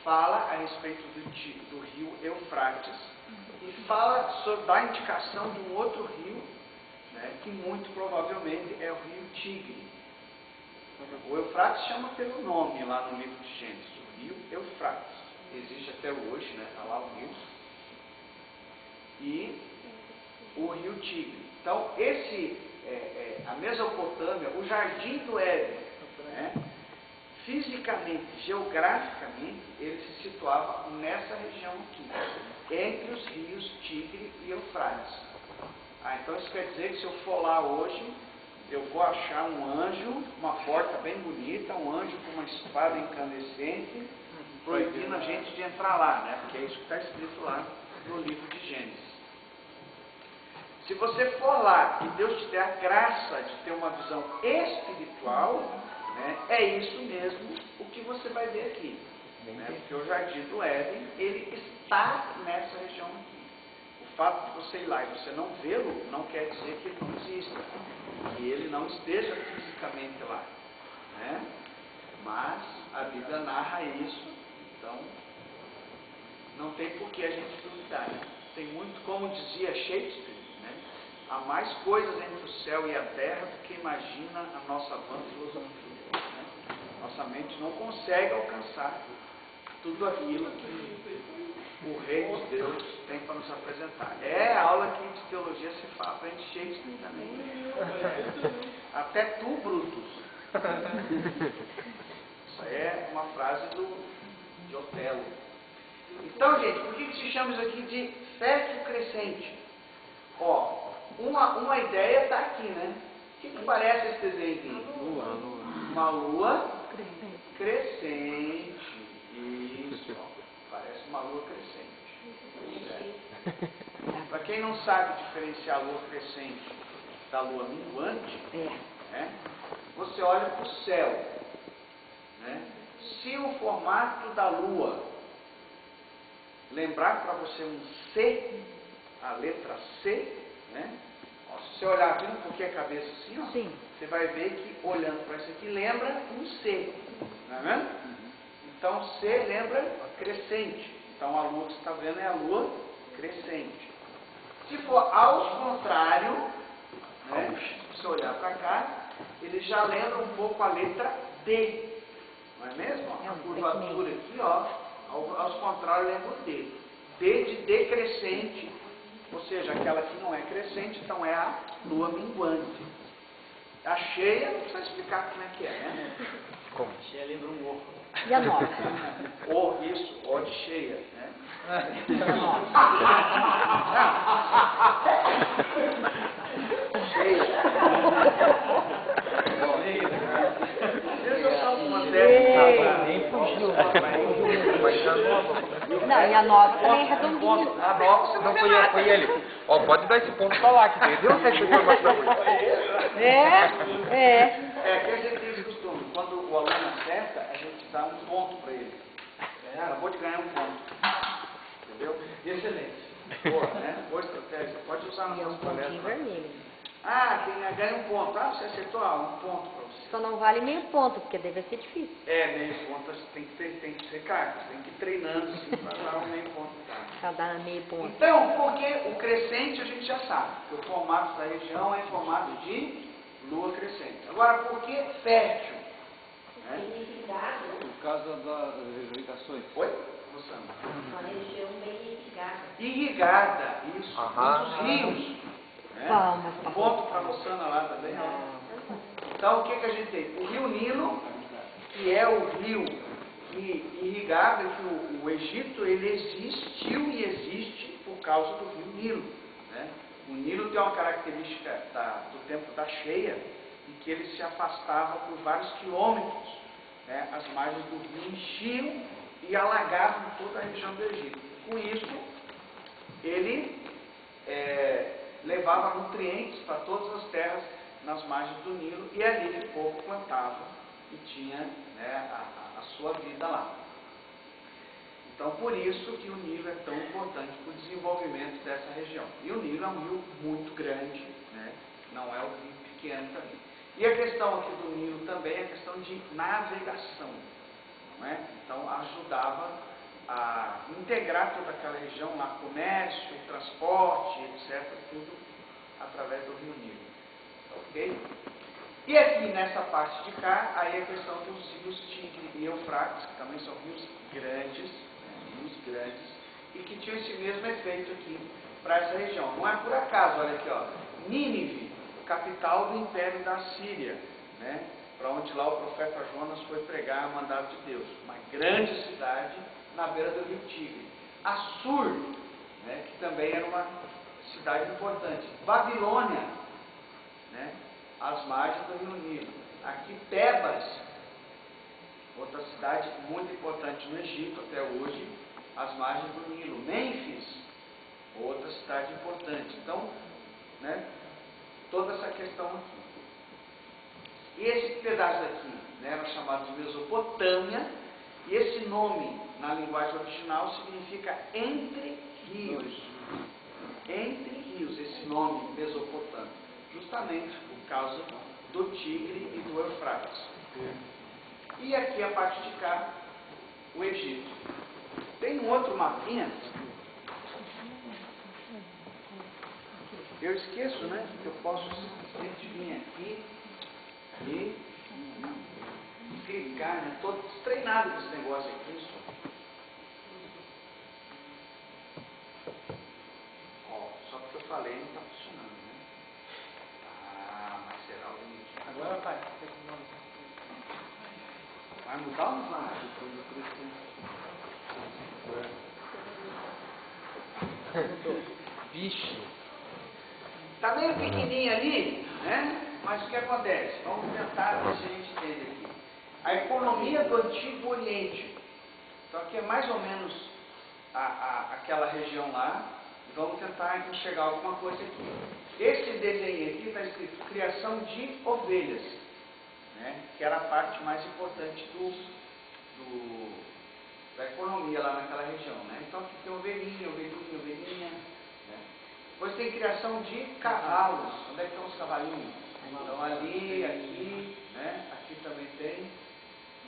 fala a respeito do rio Eufrates e fala dá indicação de um outro rio, né, que muito provavelmente é o rio Tigre. O Eufrates chama pelo nome lá no livro de Gênesis, o rio Eufrates. Existe até hoje, né, está lá o rio. E o rio Tigre. Então, a Mesopotâmia, o Jardim do Éden, né, fisicamente, geograficamente, ele se situava nessa região aqui, entre os rios Tigre e Eufrates. Então isso quer dizer que se eu for lá hoje, eu vou achar um anjo, uma porta bem bonita, um anjo com uma espada incandescente, proibindo a gente de entrar lá, né? Porque é isso que está escrito lá no livro de Gênesis. Se você for lá e Deus te der a graça de ter uma visão espiritual, né, é isso mesmo o que você vai ver aqui. Né? Porque o Jardim do Éden, ele está nessa região aqui. O fato de você ir lá e você não vê-lo, não quer dizer que ele não exista. Que ele não esteja fisicamente lá. Né? Mas a Bíblia narra isso, então não tem por que a gente duvidar. Né? Tem muito, como dizia Shakespeare, né? Há mais coisas entre o céu e a terra do que imagina a nossa vã filosofia. Né? Nossa mente não consegue alcançar tudo aquilo que o Rei dos Deus tem para nos apresentar. É a aula aqui de teologia se fala, aprende Shakespeare também. Até tu, Brutus. Isso aí é uma frase de Otelo. Então, gente, por que se chama isso aqui de fértil crescente? Ó, uma ideia está aqui, né? O que parece esse desenho aqui? Uma lua crescente. Isso, parece uma lua crescente. Para quem não sabe diferenciar a lua crescente da lua minguante, né? Você olha para o céu. Né? Se o formato da lua lembrar para você um C, a letra C, né? Ó, se você olhar bem um pouquinho a cabeça assim, ó, você vai ver que olhando para isso aqui lembra um C, não é mesmo? Então C lembra crescente. Então a lua que você está vendo é a lua crescente. Se for ao contrário, né? Se você olhar para cá, ele já lembra um pouco a letra D, não é mesmo? A curvatura aqui, ó, aos contrários lembra o D. D de decrescente, ou seja, aquela que não é crescente, então é a lua minguante. A cheia, não precisa explicar como é que é, né? Como? A cheia lembra um ovo. E a nova? Isso, ó de cheia, né? Cheia. Nem fugiu. Não, e a nova também é redondinha. A nova você Não foi ele. Ó, pode dar esse ponto pra lá, que Deus vai ser mais pra frente. É que a gente tem esse costume. Quando o aluno acerta, a gente dá um ponto para ele. Acabou de ganhar um ponto. Entendeu? Excelente. Boa, né? Boa estratégia. Pode usar nas suas palestras. Vermelho. Ganha um ponto. Você acertou? Um ponto para você. Só não vale meio ponto, porque deve ser difícil. Meio ponto tem que ser carga. Tem que ir treinando assim para dar um meio ponto. Para dar meio ponto. Então, porque o crescente a gente já sabe. Que o formato da região é em formato de lua crescente. Agora, por que fértil? Né? Por causa das irrigações. Oi? Rosana. Uma região bem irrigada. Irrigada, isso. Muitos rios. Né? Palmas pra Ponto para a Rosana lá também. Então, o que a gente tem? O rio Nilo, que é o rio que irrigava, que o Egito, ele existiu e existe por causa do rio Nilo. Né? O Nilo tem uma característica do tempo da cheia, em que ele se afastava por vários quilômetros. Né? As margens do rio enchiam e alagavam toda a região do Egito. Com isso, ele levava nutrientes para todas as terras nas margens do Nilo, e ali o povo plantava e tinha, né, a sua vida lá. Então, por isso que o Nilo é tão importante para o desenvolvimento dessa região. E o Nilo é um rio muito grande, né? Não é um rio pequeno também. E a questão aqui do Nilo também é a questão de navegação. Não é? Então, ajudava a integrar toda aquela região lá, comércio, transporte, etc., tudo através do rio Nilo. Ok? E aqui nessa parte de cá, aí a questão dos rios Tigre e Eufrates, que também são rios grandes, e que tinham esse mesmo efeito aqui para essa região. Não é por acaso, olha aqui, ó, Nínive, capital do Império da Síria, né? Para onde lá o profeta Jonas foi pregar o mandado de Deus. Uma grande cidade na beira do rio Tigre. Assur, né? Que também era uma cidade importante. Babilônia, né? Às margens do rio Nilo. Aqui Tebas, outra cidade muito importante no Egito até hoje, às margens do Nilo. Mênfis, outra cidade importante. Então, né, toda essa questão aqui. E esse pedaço aqui, né, era chamado de Mesopotâmia, e esse nome, na linguagem original, significa entre rios. Entre rios, esse nome Mesopotâmia. Justamente por causa do Tigre e do Eufrates. E aqui a parte de cá, o Egito. Tem um outro mapinha. Eu esqueço, né? Que eu posso simplesmente vir aqui e clicar, né? Estou destreinado com esse negócio aqui. Só porque eu falei não está funcionando, né? Mas será o limite. Agora vai. Vai mudar ou não vai? Vixe. Está meio pequenininho ali, né? Mas o que acontece? Vamos tentar ver se a gente entende aqui. A economia do Antigo Oriente. Então aqui é mais ou menos aquela região lá. E vamos tentar enxergar alguma coisa aqui. Esse desenho aqui está escrito criação de ovelhas, né? Que era a parte mais importante da economia lá naquela região, né? Então aqui tem ovelhinha. Né? Depois tem criação de cavalos. Onde é que estão os cavalinhos? Então ali, aqui, né? Aqui também tem.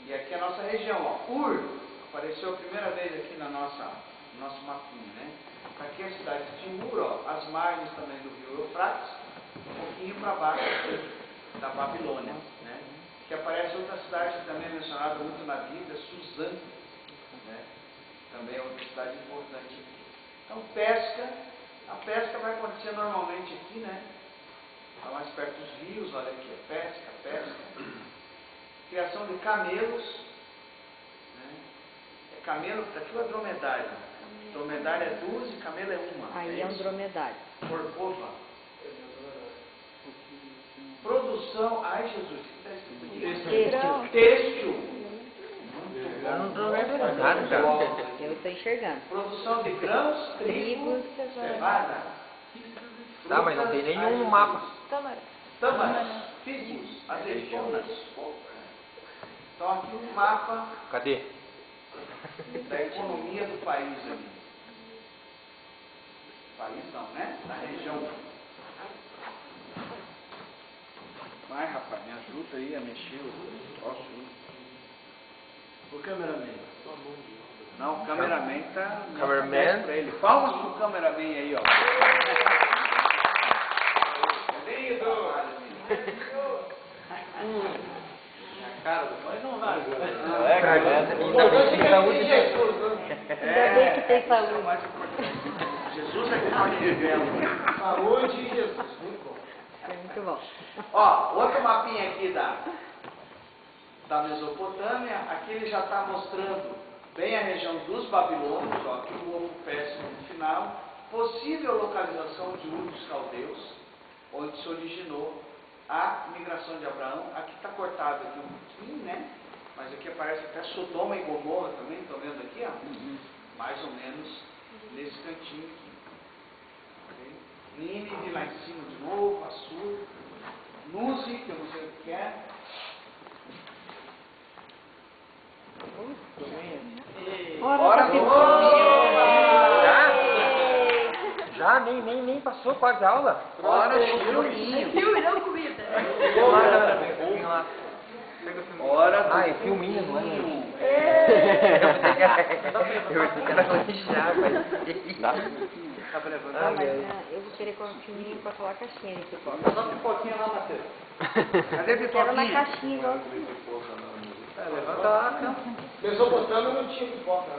E aqui é a nossa região, ó. Ur apareceu a primeira vez aqui no nosso mapinha, né? Aqui é a cidade de Ur, ó, as margens também do rio Eufrates, um pouquinho para baixo aqui, da Babilônia, né? Que aparece outra cidade que também é mencionada muito na Bíblia, Suzã, né? Também é outra cidade importante aqui. Então, pesca. A pesca vai acontecer normalmente aqui, né? Está mais perto dos rios, olha aqui, é pesca. Criação de camelos, né? Camelo, aqui é dromedário. Dromedário é 2 e camelo é 1. Aí é um dromedário. Corcova. Produção, ai Jesus, o que está escrito aqui? Têxtil. Eu não estou vendo nada, cara. Eu estou enxergando. Produção de grãos, trigo, cevada. Tá, mas não tem nenhum mapa. Tâmaras, figos, azeitonas. Então aqui um mapa Cadê? da economia do país ali. País não, né? Da região. Vai, rapaz, me ajuda aí a mexer o troço aí. O cameraman. Não, o cameraman tá... Cameraman? Pra ele. Palmas pro cameraman aí, ó. Cadê, Edu? cara do pai não vai. Ainda bem que tem saúde. Jesus é que pode revela. Saúde e Jesus. Muito bom. É muito bom. Ó, outro mapinha aqui da Mesopotâmia. Aqui ele já está mostrando bem a região dos babilônios, ó, aqui o ovo péssimo no final. Possível localização de Ur dos Caldeus, onde se originou a migração de Abraão. Aqui está cortado aqui um pouquinho, né? Mas aqui aparece até Sodoma e Gomorra também, estão vendo aqui, ó? Mais ou menos nesse cantinho aqui. Okay? Nínive lá em cima de novo, Assur, Nuzi, que eu não sei o que é. Ora, Já? Nem passou quase a aula? ora, filminho. Filme, não comida. Ora, Ah, é filminho, não é? Eu pensei que era lanchar, mas... Ah, mas eu vou querer com um filminho para falar caixinha de pipoca. Só pipoquinha lá, Matheus. Cadê a Quero na pipoquinha? caixinha igual. Levanta lá, Mesopotâmia não tinha pipoca.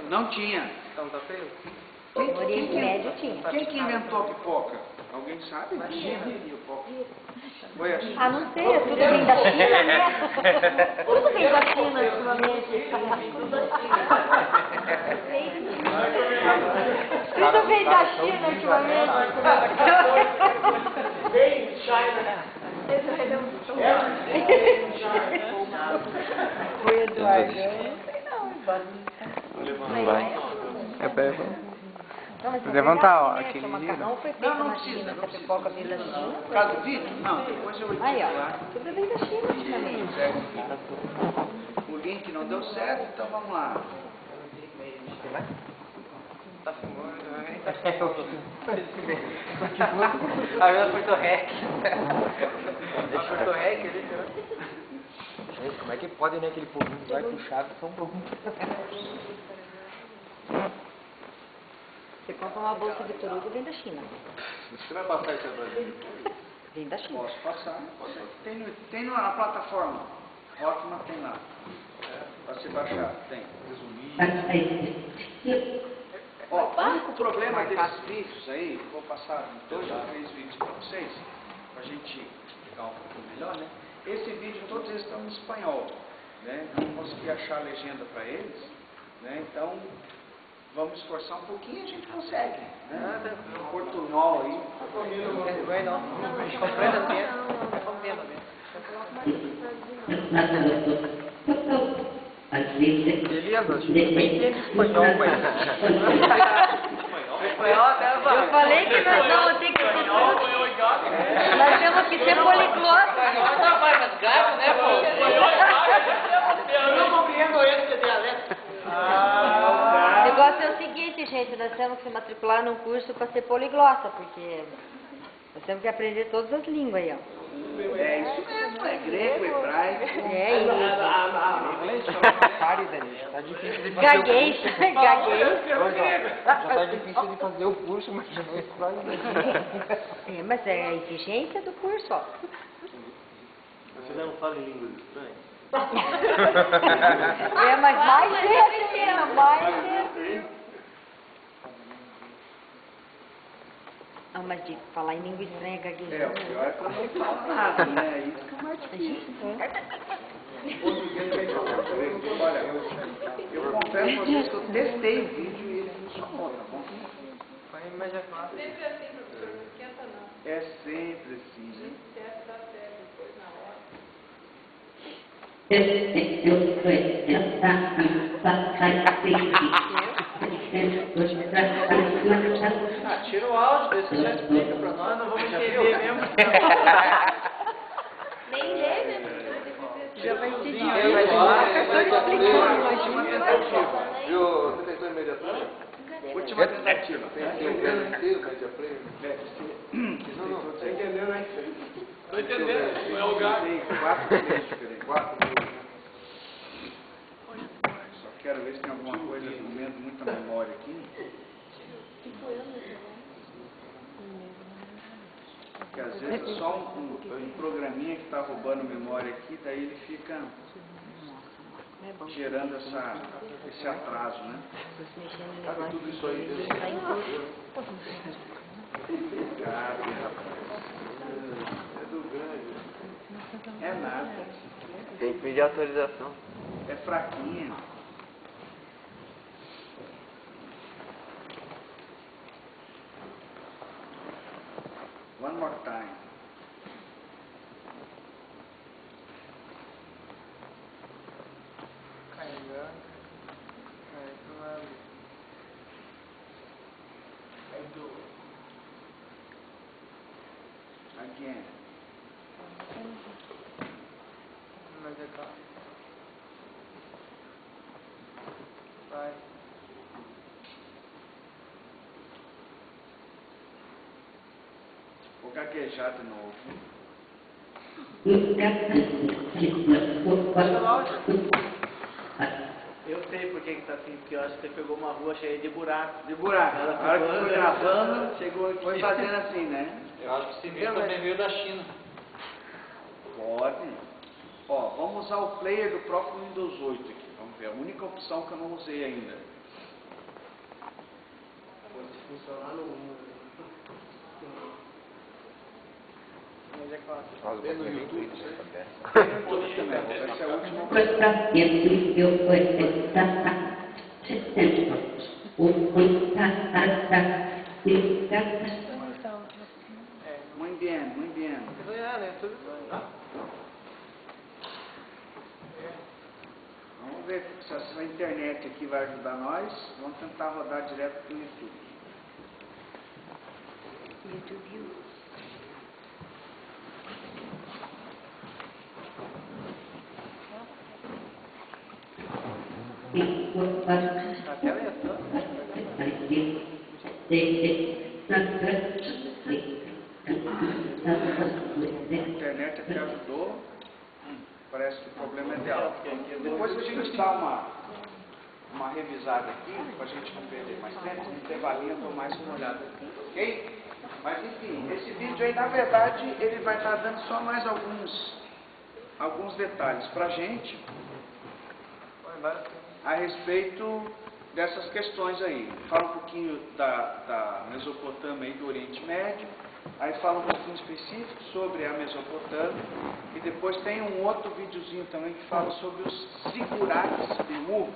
Não tinha. então tá feio? No Oriente Médio tinha. Quem que inventou a pipoca? Alguém sabe? Foi a China. Ah, não sei, tudo vem da China, né? Tudo vem da China ultimamente. Tudo vem da China ultimamente. Bem China. O Eduardo. Não, mas Levantar, ó, né, aquele que o macarrão foi feito na China, essa pipoca veio da China. Por causa do vídeo? Não, depois eu vou te Aí, falar. ó, tudo vem da China ultimamente. O link não deu certo, então vamos lá. Tá filmando, né? A minha foi do rec. Deixa o rec ali, será? Gente, como é que pode, né? Aquele povinho vai puxado tão bom. Você compra uma bolsa de torugo, vem da China. Você vai passar isso pra gente? Vem da China. Posso passar. Tem na plataforma. Ótima, tem lá. Para você baixar, tem. Ó, o único problema desses vídeos aí, vou passar 2 ou 3 vídeos para vocês, para a gente ficar um pouquinho melhor, né? Esse vídeo, todos eles estão em espanhol, né? Não consegui achar a legenda para eles, né? Então, vamos esforçar um pouquinho e a gente consegue, né? Portunhol aí. Elias, acho que nem entende espanhol, mas... Eu falei que nós vamos ter que ser nós temos que ser poliglota. Eu não compreendo esse dialeto. O negócio é o seguinte, gente, nós temos que se matricular num curso para ser poliglota, porque nós temos que aprender todas as línguas aí, ó. É isso mesmo, é grego, hebraico. É isso. Inglês chama Cárida, tá difícil de fazer Gaguei, gaguei. Já tá difícil de fazer o curso, mas não é só É, mas é a exigência do curso, ó. Você não fala em línguas estranhas? É, mas mais cedo, mais cedo. Ah, mas de falar em língua estranha, É, gaguejando. o pior é que eu não falo nada, né? Isso que é mais difícil. Olha, eu confesso a vocês que eu testei o vídeo e ele funcionou, tá bom? Mas é fácil. Sempre assim, professor, não esquenta não. É sempre assim, né? Esquece da fé depois na hora. Ah, tira o áudio, vê se você explica pra nós, não vamos entender mesmo. Nem lê, né? Já vai ser Sim, difícil. eu Eu estou explicando, imagina. Viu, detentor imediato? Última tentativa. Tem que ser um garantido, mas já play. Não, não, você entendeu, né? Tô entendendo, é o gato. Tem 4 vezes diferentes. 4 vezes. Só quero ver se tem alguma coisa comendo muita memória aqui. Porque às vezes é só um programinha que está roubando memória aqui, daí ele fica gerando esse atraso, né? Sabe tudo isso aí? Cabe, rapaz. É do grande. É nada. Tem que pedir autorização. É fraquinha. One more time. Again. Vou gaguejar de novo. Eu sei por que tá assim, porque eu acho que você pegou uma rua cheia de buracos. De buraco. Ela A hora que ficou foi gravando, chegou aqui. foi fazendo assim, né? Eu acho que esse vídeo também veio da China. Pode. Ó, vamos usar o player do próprio Windows 8 aqui. Vamos ver, a única opção que eu não usei ainda. Pode funcionar no... Mas é claro. Faz Tem no YouTube, Essa é a última opção. Questa servizio può Muito bem, muito bem. Vamos ver se essa internet aqui vai ajudar nós. Vamos tentar rodar direto para o YouTube. Até ela entrou. A internet aqui ajudou. Parece que o problema é dela. Depois a gente dá uma revisada aqui, para a gente não perder mais tempo, no intervalinho eu dou mais uma olhada aqui, ok? Mas enfim, esse vídeo aí, na verdade, ele vai estar dando só mais alguns detalhes para a gente a respeito dessas questões aí. Fala um pouquinho da Mesopotâmia e do Oriente Médio, aí fala um pouquinho específico sobre a Mesopotâmia, e depois tem um outro videozinho também que fala sobre os zigurates de Ur.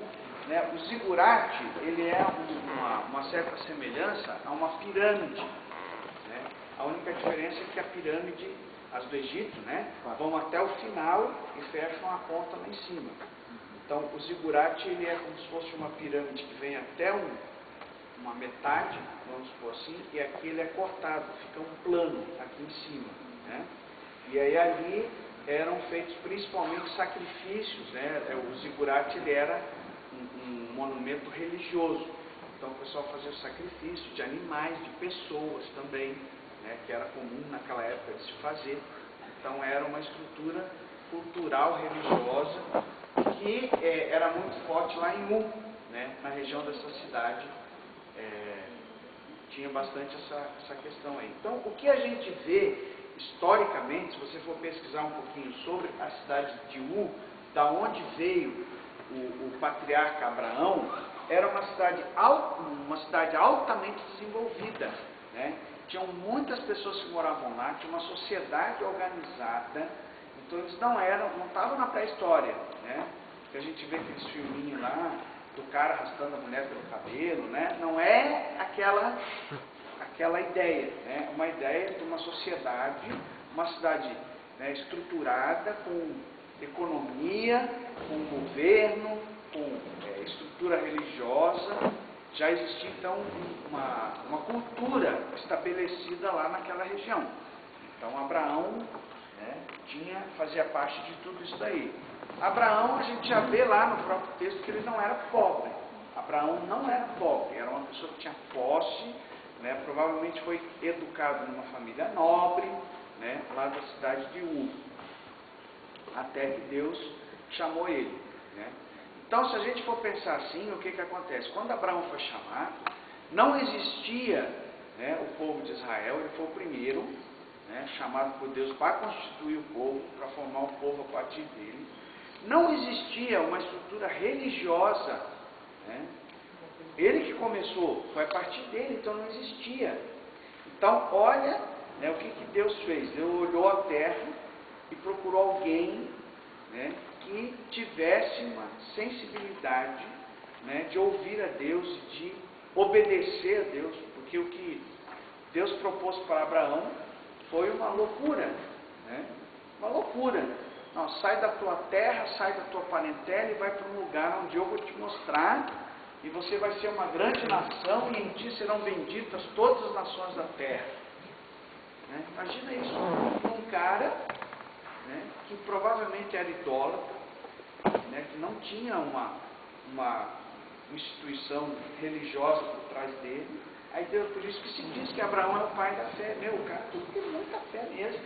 Né? O zigurate, ele é uma certa semelhança a uma pirâmide. Né? A única diferença é que a pirâmide, as do Egito, né, vão até o final e fecham a ponta lá em cima. Então, o zigurate, ele é como se fosse uma pirâmide que vem até uma metade, vamos supor assim, e aqui ele é cortado, fica um plano aqui em cima. Né? E aí ali eram feitos principalmente sacrifícios, né? O zigurate, ele era um monumento religioso. Então o pessoal fazia sacrifício de animais, de pessoas também, né? Que era comum naquela época de se fazer. Então era uma estrutura cultural religiosa que era muito forte lá em Ur, né? Na região dessa cidade. Tinha bastante essa questão aí. Então, o que a gente vê historicamente, se você for pesquisar um pouquinho sobre a cidade de Ur, da onde veio o patriarca Abraão, era uma cidade altamente desenvolvida. Né? Tinham muitas pessoas que moravam lá, tinha uma sociedade organizada, então eles não estavam na pré-história. Né? Que a gente vê aqueles filminhos lá, do cara arrastando a mulher pelo cabelo, né? Não é aquela ideia, né? Uma ideia de uma sociedade, uma cidade, né, estruturada, com economia, com governo, com estrutura religiosa. Já existia então uma cultura estabelecida lá naquela região. Então Abraão, né, fazia parte de tudo isso daí. Abraão, a gente já vê lá no próprio texto que ele não era pobre. Abraão não era pobre, era uma pessoa que tinha posse, né, provavelmente foi educado numa família nobre, né, lá da cidade de Ur, até que Deus chamou ele. Né. Então, se a gente for pensar assim, o que acontece? Quando Abraão foi chamado, não existia, né, o povo de Israel, ele foi o primeiro, né, né, chamado por Deus para constituir o povo, para formar o povo a partir dele, não existia uma estrutura religiosa, né? Ele que começou, foi a partir dele, então não existia. Então, olha, né, o que Deus fez. Deus olhou a terra e procurou alguém, né, que tivesse uma sensibilidade, né, de ouvir a Deus, de obedecer a Deus, porque o que Deus propôs para Abraão foi uma loucura, né? Uma loucura. Não, sai da tua terra, sai da tua parentela e vai para um lugar onde eu vou te mostrar, e você vai ser uma grande nação, e em ti serão benditas todas as nações da terra. Né? Imagina isso, um cara, né, que provavelmente era idólatra, né, que não tinha uma instituição religiosa por trás dele. Aí Deus, por isso que se diz que Abraão é o pai da fé. Meu, o cara tem muita fé mesmo.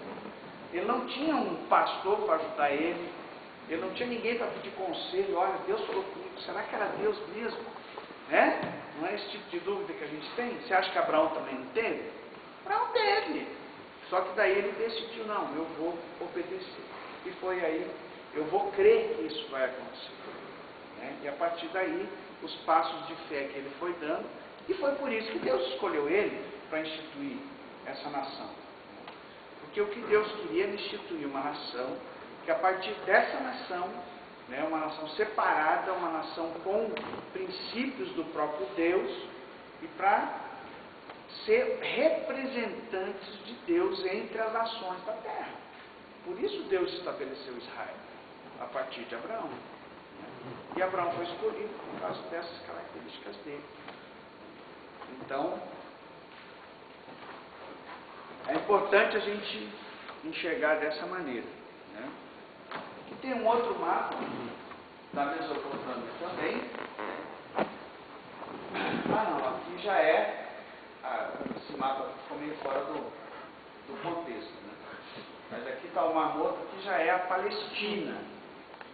Ele não tinha um pastor para ajudar ele, ele não tinha ninguém para pedir conselho. Olha, Deus falou comigo, será que era Deus mesmo? Né? Não é esse tipo de dúvida que a gente tem? Você acha que Abraão também não teve? Abraão teve. Só que daí ele decidiu, não, eu vou obedecer. E foi aí, eu vou crer que isso vai acontecer. Né? E a partir daí, os passos de fé que ele foi dando, e foi por isso que Deus escolheu ele para instituir essa nação. Porque o que Deus queria era instituir uma nação, que a partir dessa nação, né, uma nação separada, uma nação com princípios do próprio Deus, e para ser representantes de Deus entre as nações da terra. Por isso Deus estabeleceu Israel, a partir de Abraão. E Abraão foi escolhido por causa dessas características dele. Então, é importante a gente enxergar dessa maneira. Né? Aqui tem um outro mapa da Mesopotâmia também. Não, aqui já é, esse mapa ficou meio fora do contexto. Né? Mas aqui está o Mar Morto, aqui já é a Palestina.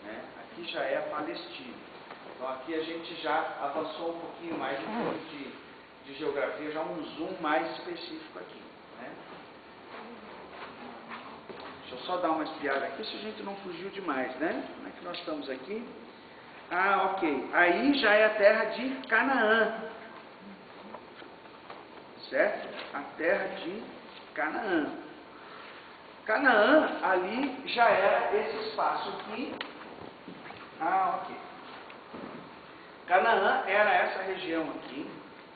Né? Aqui já é a Palestina. Então aqui a gente já avançou um pouquinho mais em termos de geografia, já um zoom mais específico aqui. Né? Deixa eu só dar uma espiada aqui, se a gente não fugiu demais, né? Como é que nós estamos aqui? Ok. Aí já é a terra de Canaã. Certo? A terra de Canaã. Canaã, ali já era esse espaço aqui. Ok. Canaã era essa região aqui,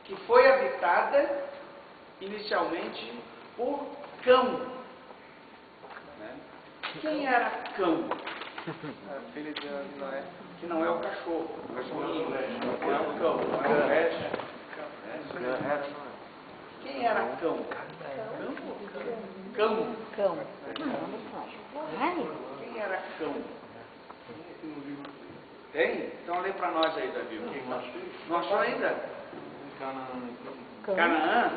que foi habitada inicialmente por Cão. Né? Quem era Cão? Filho de Noé. Que não é o cachorro, o cachorrinho, não é o cão, não é o pet. Quem era Cão? Cão. Cão. Ai, Quem era Cão? Tem? Então lê para nós aí, Davi. Não achou ainda? cão. Canaã.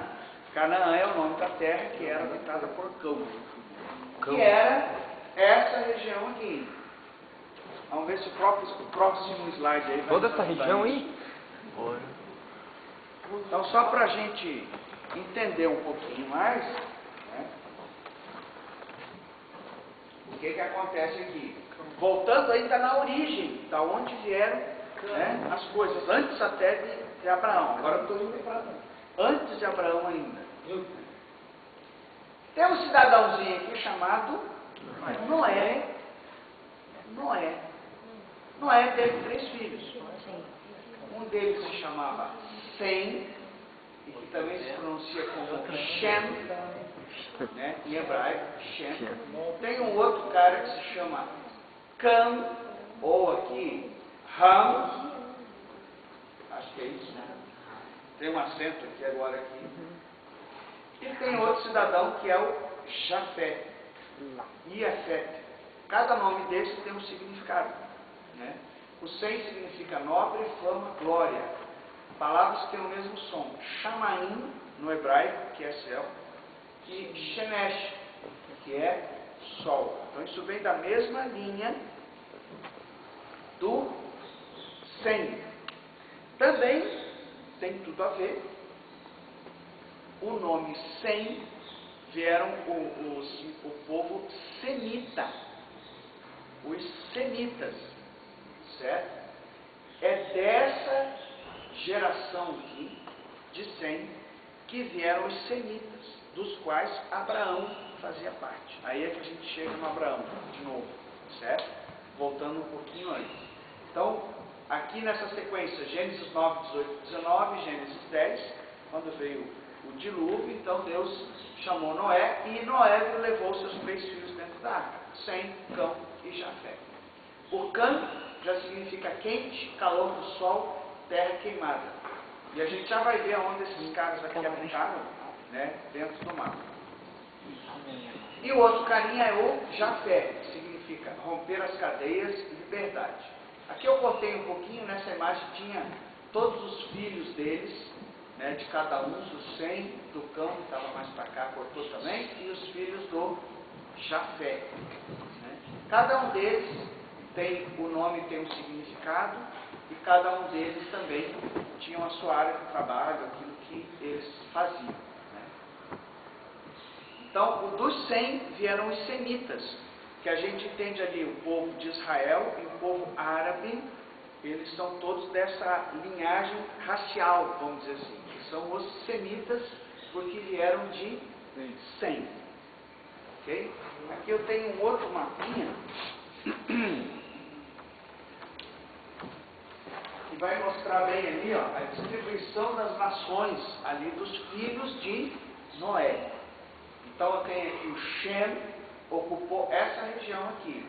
Canaã é o nome da terra que era habitada por Cão. Que era essa região aqui. Vamos ver se o próximo slide aí vai. Toda essa região aí? Então, só para a gente entender um pouquinho mais, né, o que acontece aqui. Voltando ainda na origem, da onde vieram, né, as coisas, antes até de Abraão. Agora eu estou indo para antes de Abraão ainda. Tem um cidadãozinho aqui chamado Noé. Noé teve 3 filhos. Um deles se chamava Sem, e que também se pronuncia como Shem, né, em hebraico, Shem. Tem um outro cara que se chama Cam, ou aqui, Ham, acho que é isso, né? Tem um acento aqui agora aqui. E tem outro cidadão que é o Jafé, Iafete. Cada nome desse tem um significado. Né? O Sem significa nobre, fama, glória. Palavras que têm o mesmo som. Shamaim, no hebraico, que é céu, e Shemesh, que é sol. Então isso vem da mesma linha do Sem. Também tem tudo a ver. O nome Sem vieram o povo semita, os semitas, certo? É dessa geração aqui, de Sem, que vieram os semitas, dos quais Abraão fazia parte. Aí é que a gente chega no Abraão, de novo, certo? Voltando um pouquinho antes. Então, aqui nessa sequência, Gênesis 9, 18, 19, Gênesis 10, quando veio o dilúvio, então Deus chamou Noé, e Noé levou seus 3 filhos dentro da arca, Sem, Cão e Jafé. O Cã já significa quente, calor do sol, terra queimada. E a gente já vai ver onde esses caras aqui habitaram, né, dentro do mar. E o outro carinha é o Jafé, que significa romper as cadeias e liberdade. Aqui eu cortei um pouquinho, nessa imagem tinha todos os filhos deles, né, de cada um, do Sem, do Cão, que estava mais para cá, cortou também, e os filhos do Jafé. Né? Cada um deles tem, o nome tem um significado, e cada um deles também tinha a sua área de trabalho, aquilo que eles faziam. Né? Então, o dos Sem vieram os semitas, que a gente entende ali o povo de Israel e o povo árabe, eles são todos dessa linhagem racial, vamos dizer assim, que são os semitas, porque vieram de Sem. Okay? Aqui eu tenho um outro mapinha, que vai mostrar bem ali, ó, a distribuição das nações ali dos filhos de Noé. Então eu tenho aqui o Shem, ocupou essa região aqui.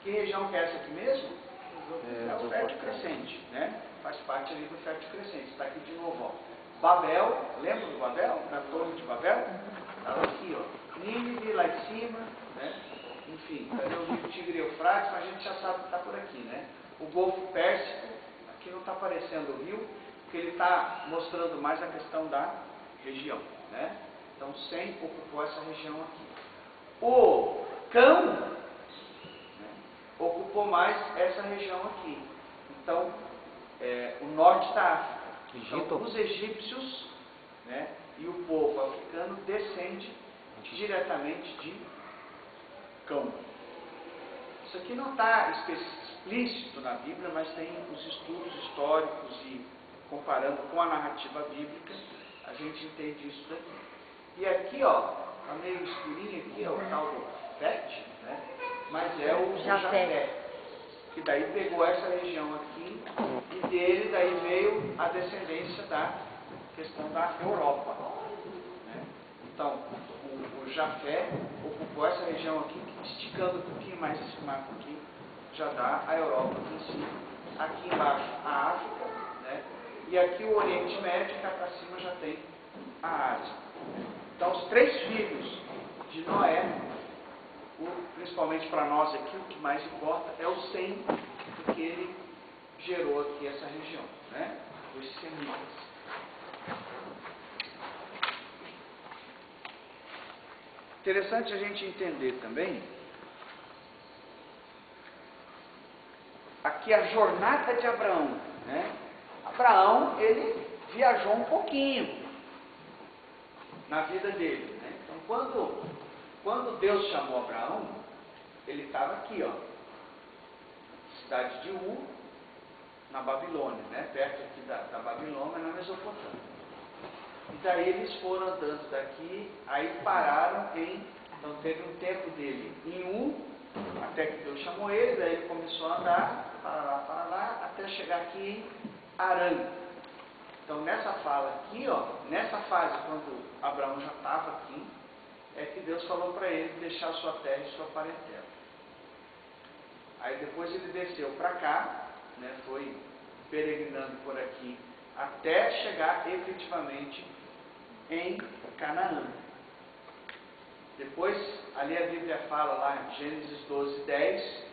Que região que é essa aqui mesmo? É o fértil crescente, né? Faz parte ali do fértil crescente. Está aqui de novo, ó. Babel, lembra do Babel? Da torre de Babel? Estava aqui, ó. Nínive lá em cima, né? Enfim, cadê o rio Tigre e Eufrates? Mas a gente já sabe que está por aqui, né? O Golfo Pérsico, aqui não está aparecendo o rio, porque ele está mostrando mais a questão da região, né? Então, Sem ocupou essa região aqui. O Cão, né, ocupou mais essa região aqui. Então, o norte da África. Então, os egípcios, né, e o povo africano descende diretamente de Cão. Isso aqui não está explícito na Bíblia, mas tem os estudos históricos e comparando com a narrativa bíblica, a gente entende isso daqui. E aqui, ó, tá meio escurinho aqui, ó, o tal do Bet, né? Mas é o Jafé, que daí pegou essa região aqui, e dele daí veio a descendência da questão da Europa. Né? Então, o Jafé ocupou essa região aqui, esticando um pouquinho mais esse mapa aqui, já dá a Europa aqui em cima. Aqui embaixo a África, né? E aqui o Oriente Médio, cá para cima já tem a Ásia. Então, os 3 filhos de Noé, principalmente para nós aqui, o que mais importa é o Sem, porque ele gerou aqui essa região, né? Os semitas. Interessante a gente entender também aqui a jornada de Abraão, né? Abraão, ele viajou um pouquinho na vida dele, né? Então, quando Deus chamou Abraão, ele estava aqui, ó, cidade de Ur, na Babilônia, né? Perto aqui da Babilônia, na Mesopotâmia. E daí eles foram andando daqui, aí pararam então teve um tempo dele em Ur, até que Deus chamou ele, daí ele começou a andar, para lá, até chegar aqui em Arã. Então, nessa fala aqui, ó, nessa fase, quando Abraão já estava aqui, é que Deus falou para ele deixar sua terra e sua parentela. Aí depois ele desceu para cá, né, foi peregrinando por aqui, até chegar efetivamente em Canaã. Depois, ali a Bíblia fala lá em Gênesis 12, 10,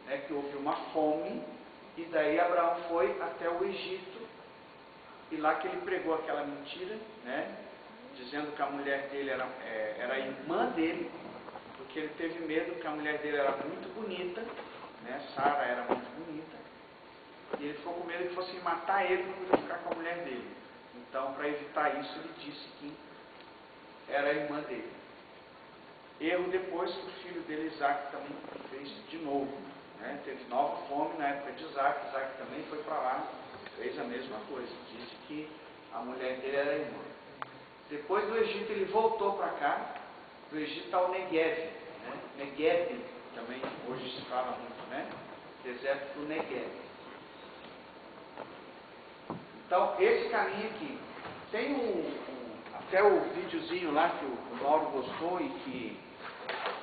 né, que houve uma fome, e daí Abraão foi até o Egito, e lá que ele pregou aquela mentira, né, dizendo que a mulher dele era a irmã dele, porque ele teve medo que a mulher dele era muito bonita, né, Sara era muito bonita, e ele ficou com medo que fossem matar ele para poder ficar com a mulher dele. Então, para evitar isso, ele disse que era a irmã dele. Erro depois que o filho dele, Isaac, também fez de novo. Né? Teve nova fome na época de Isaac. Isaac também foi para lá, fez a mesma coisa. Disse que a mulher dele era irmã. Depois do Egito, ele voltou para cá. Do Egito ao Negev. Né? Negev também hoje se fala muito, né? Deserto do Negev. Então, esse caminho aqui. Tem até o videozinho lá que o Mauro gostou e que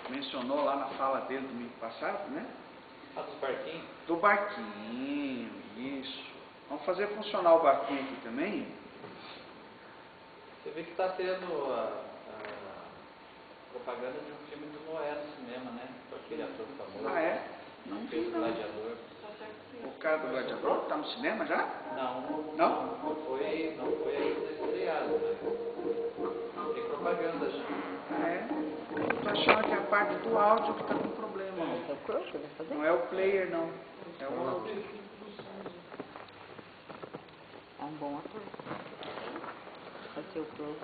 mencionou lá na fala dele domingo passado, né? Ah, dos barquinhos? Do barquinho, isso. Vamos fazer funcionar o barquinho aqui também. Você vê que está tendo a propaganda de um filme do Noé no cinema, né? Com aquele ator famoso. Ah, é? Não vi, Fez o não. Gladiador. O cara do Gladiador está no cinema já? Não, Não? não foi ainda estreado, mas tem propaganda já. Ah, é? Eu tô achando que é a parte do áudio que está com problema. É o Crow que vai fazer? Não é o player, não. É o áudio. É um bom ator. Vai ser o Crow.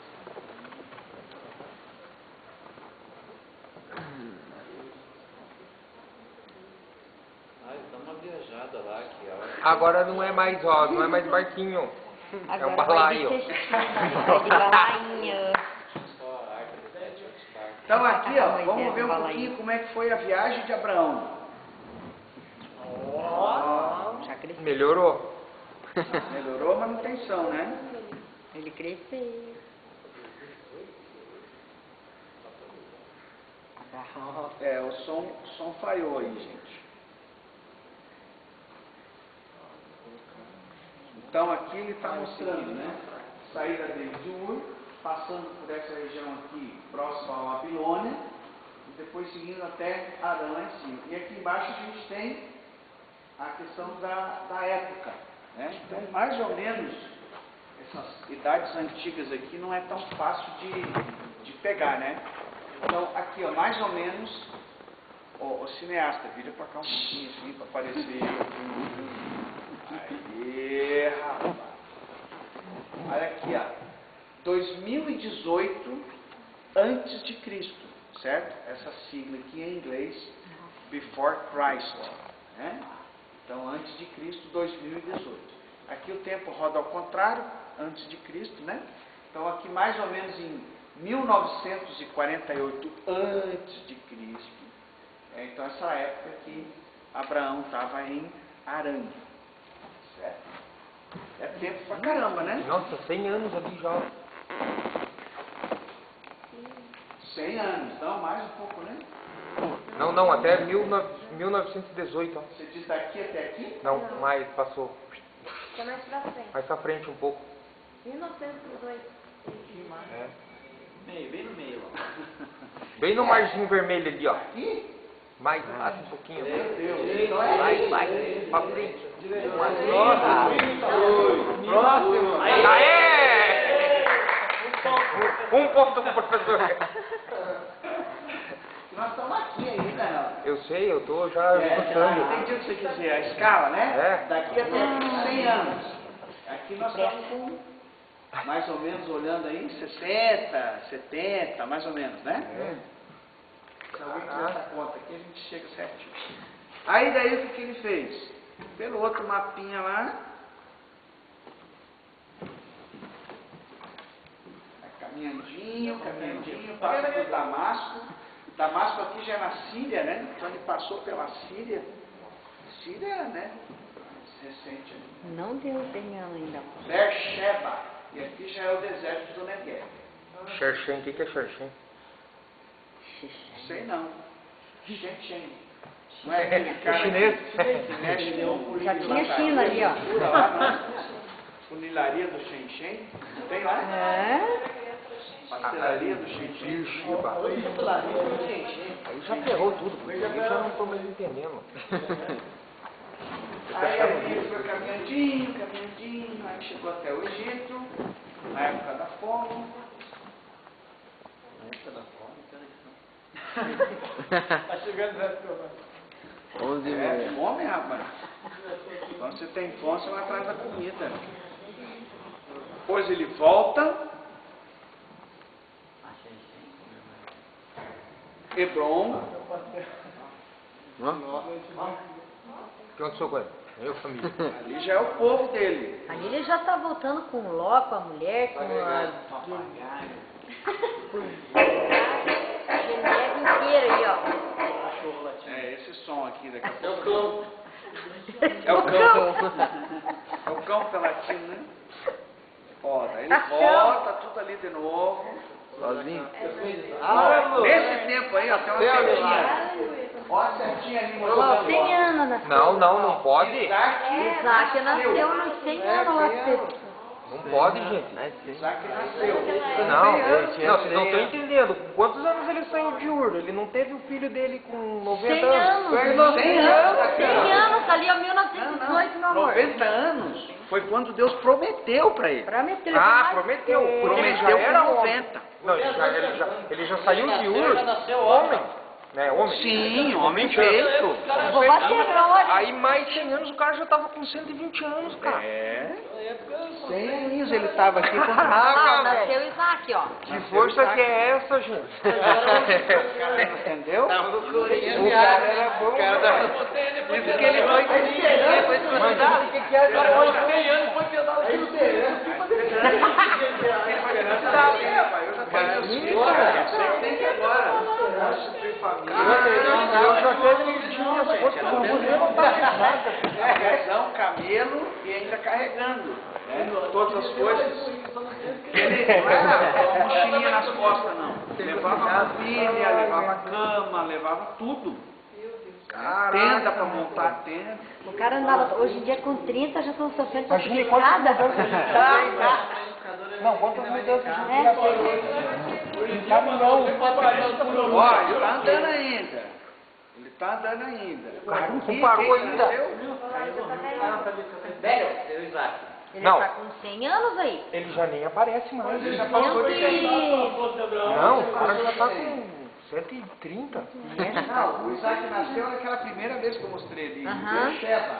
Ah, eles dão uma viajada lá que a hora que Agora não é mais, ó, não é mais barquinho. É um Agora balaio. vai de cestinha, vai de balainha. só a arca de sete outros barcos. Então aqui, ó, Moisés, vamos ver um fala aí. pouquinho como é que foi a viagem de Abraão. Já cresceu. Melhorou. Melhorou a manutenção, né? Ele cresceu. Abraão. É, o som falhou aí, gente. Então aqui ele está mostrando, né? Saída dele de Ur, passando por essa região aqui, próxima à Babilônia, e depois seguindo até Arã lá em cima. E aqui embaixo a gente tem a questão da época, né? Então, mais ou menos, essas idades antigas aqui não é tão fácil de pegar, né? Então, aqui, ó, mais ou menos, o cineasta, vira pra cá um pouquinho assim, para aparecer. Aí, rapaz. Olha aqui, ó. 2018 antes de Cristo, certo? Essa sigla aqui em inglês, Before Christ, né? Então, antes de Cristo, 2018. Aqui o tempo roda ao contrário, antes de Cristo, né? Então, aqui mais ou menos em 1948 antes de Cristo. Então, essa época que Abraão estava em Arã. Certo? É tempo pra caramba, né? Nossa, 100 anos ali já. 100 anos, então mais um pouco, né? Não, até 1918, ó. Você diz daqui até aqui? Não, mais, passou. Fica mais pra frente. Mais pra frente um pouco. 1902. É. Bem no meio, ó. Bem no marginho vermelho ali, ó. Aqui? Mais um pouquinho. Meu Deus. Mais, pra frente. Próximo. Aê! Um ponto pro professor. Nós estamos aqui ainda, não. Eu sei, eu tô já escutando. Entendi o que você quer dizer, a escala, né? É. Daqui até aqui 100 anos. Aqui nós estamos com, mais ou menos, olhando aí, 60, 70, mais ou menos, né? Se alguém fizer essa conta aqui, a gente chega certinho. Aí daí o que ele fez? Pelo outro mapinha lá. Caminhandinho, passa por Damasco. Damasco aqui já é na Síria, né? Então ele passou pela Síria. Síria, né? Recente. Não deu engano ainda. Beersheba. E aqui já é o deserto do Negev. Xerxém, o que é Xerxém? Sei não. Xen. Não é aquele cara Chinês. que mexe com Já tinha China ali, ó. lá, não? Funilaria do Xen. Tem lá? É? Pastelaria do Xen. Beersheba. Aí já ferrou tudo, porque eu já não tô mais entendendo. Aí ele foi caminhandinho, aí chegou até o Egito, na época da fome. Na época da fome, tá chegando já. 11 É fome, rapaz. Quando você tem fome, você vai atrás da comida. Depois ele volta. Hebron. O que aconteceu com ele? Eu, família. Ali já é o povo dele. Ali ele já tá voltando com o Ló, com a mulher, com a... Geneve inteira aí, ó. É esse som aqui daqui a É o pouco. cão. É o cão. É o cão que tá latindo, né? Ó, daí ele volta, tudo ali de novo. Sozinho? Nesse tempo aí, ó, tem uma setinha. Ó a setinha ali mostrando. 100 anos nasceu. Não pode. Isaac nasceu nos 100 anos lá cedo. Não pode, gente. Isaac nasceu. Não, vocês não estão entendendo. Quantos anos ele saiu de Ur? Ele não teve o filho dele com 90 100 anos. 100 anos. 100 anos, ali ó, 1918, meu amor. 90 anos foi quando Deus prometeu para ele. Prometeu. Prometeu. Prometeu Ele já era com homem. 90. Não, ele já saiu de Ur. Já nasceu Homem. Né, homem. Sim, homem feito. Vou bater pra onde? Aí mais 100 anos o cara já tava com 120 anos, cara. É. 100 aninhos ele estava aqui com Ah, nasceu Isaac, ó. Que força que é essa, gente? Entendeu? O cara era bom. Isso que ele foi crescer, foi estudar. O que é Depois de 100 anos foi pesado aqui. Tem que agora. Eu já teve dias, fosse por mulher, não tá nada. Razão, camelo e ainda carregando, né? Todas as coisas. Ele não era mochilinha nas costas, não. Levava família, levava cama, levava tudo. Tenda para montar a tenda. O cara andava, hoje em dia com 30 já estão sofrendo com Imagine quantas nada. Não, quantas mudanças a gente É. já fez? Um caminhão. Ó, ele tá andando ainda. Ele tá andando ainda. Não parou ainda. Velho, seu Isaac. Ele Não. tá com 100 anos aí. Ele já nem aparece mais. Ele já passou de 100. Não, o cara já tá com 130. Não, o Isaac nasceu naquela primeira vez que eu mostrei ali, Aham. em Beersheba,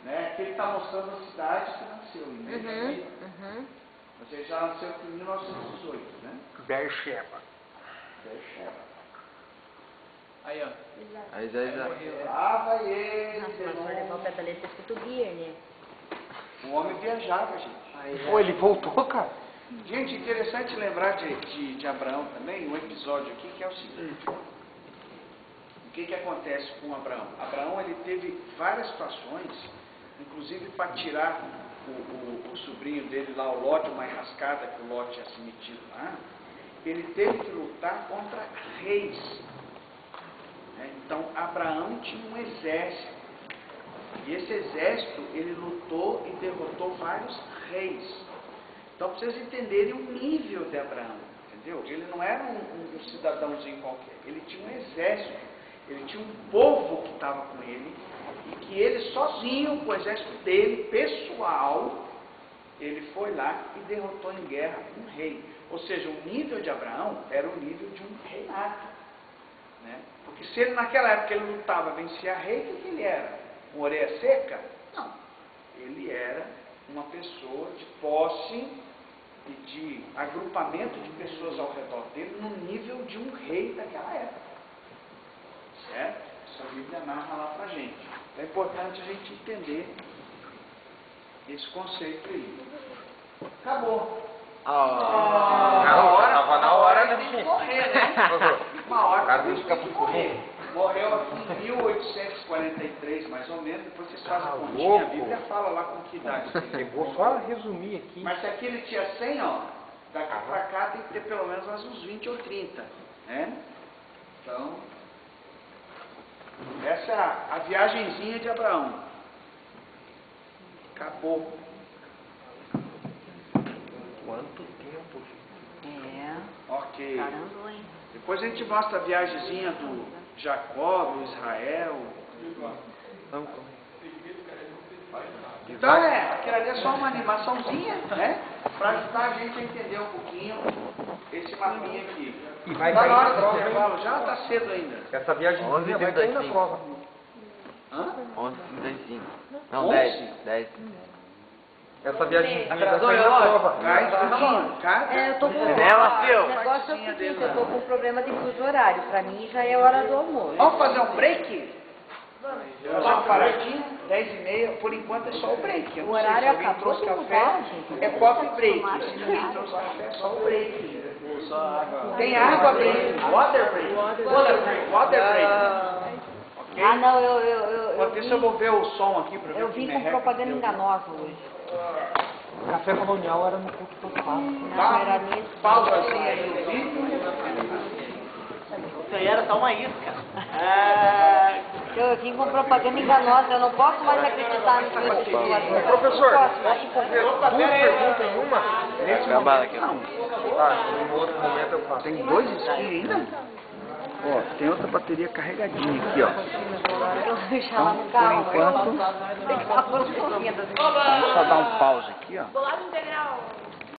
né? Que ele está mostrando a cidade que nasceu, né? Mas ele já nasceu em 1918, né? Beersheba. Beersheba. Aí, ó. Aí já. Lá vai ele, Nossa, de mas novo. vai levar o pé da letra, tá escrito Beer, né? O homem viajava, gente. Pô, ele voltou, cara. Gente, interessante lembrar de Abraão também, um episódio aqui que é o seguinte. O que acontece com Abraão? Abraão ele teve várias situações, inclusive para tirar o sobrinho dele lá, o Lote, uma enrascada que o Lote tinha se metido lá, ele teve que lutar contra reis. Então Abraão tinha um exército. E esse exército, ele lutou e derrotou vários reis. Então, para vocês entenderem o nível de Abraão, entendeu? Ele não era um cidadãozinho qualquer. Ele tinha um exército. Ele tinha um povo que estava com ele. E que ele sozinho, com o exército dele, pessoal, ele foi lá e derrotou em guerra um rei. Ou seja, o nível de Abraão era o nível de um reinado. Né? Porque se ele naquela época ele lutava, vencia rei, o que ele era? Uma orelha seca? Não. Ele era uma pessoa de posse e de agrupamento de pessoas ao redor dele no nível de um rei daquela época. Certo? Isso a Bíblia narra lá pra gente. Então é importante a gente entender esse conceito aí. Acabou. Tava na hora tem que morrer, né? Uma hora Cara, tem fica que muito morrer. Morreu aqui em 1843, mais ou menos. Depois vocês fazem a continha. louco. A Bíblia fala lá com que idade. Eu vou só resumir aqui. Mas se aqui ele tinha 100, ó, daqui pra cá tem que ter pelo menos mais uns 20 ou 30. Né? Então, essa é a viagenzinha de Abraão. Acabou. Quanto tempo? É, Ok. caramba, hein? Depois a gente mostra a viagemzinha do Jacó, do Israel. Então aquilo ali é só uma animaçãozinha, né? Para ajudar a gente a entender um pouquinho esse mapinha aqui. E vai Tá cair na hora na do prova. intervalo, já tá cedo ainda. Essa viagem vai cair na 11h35. prova. Hã? 11h35. Não, 11? 10. 10. Essa viagem vai Atrasou, sair na relógio? prova. Vai, Tutinho, cara. Eu tô com Matheus? o negócio é o seguinte, eu tô com um problema de fuso horário. Pra mim já é hora do almoço. Vamos fazer um break? Vamos dar uma paradinha, 10h30, por enquanto é só o break. Eu O não sei horário se alguém acabou trouxe de café. mudar, gente. É coffee break. Se ninguém trouxe café, é só o break. Tem água break, water break. Water break. Ok? Ah, não, eu Enquanto isso eu vou ver o som aqui para ver eu o que vim me com rega. propaganda enganosa hoje. O café colonial era no culto total. Não, era nisso. Pausa assim aí no vídeo. Isso aí era só uma isca. Eu vim com propaganda enganosa, eu não posso mais acreditar no meu simulador. Professor, Não posso posso fazer duas perguntas em uma? Nesse Acabar momento aqui. não. Tá, em um outro momento eu faço. Tem 2 esquios ainda? Ó, tem outra bateria carregadinha aqui, ó. Eu vou deixar lá no carro. Por enquanto- Tem que estar por correndo. Vamos só dar um pause aqui, ó. Bolado integral.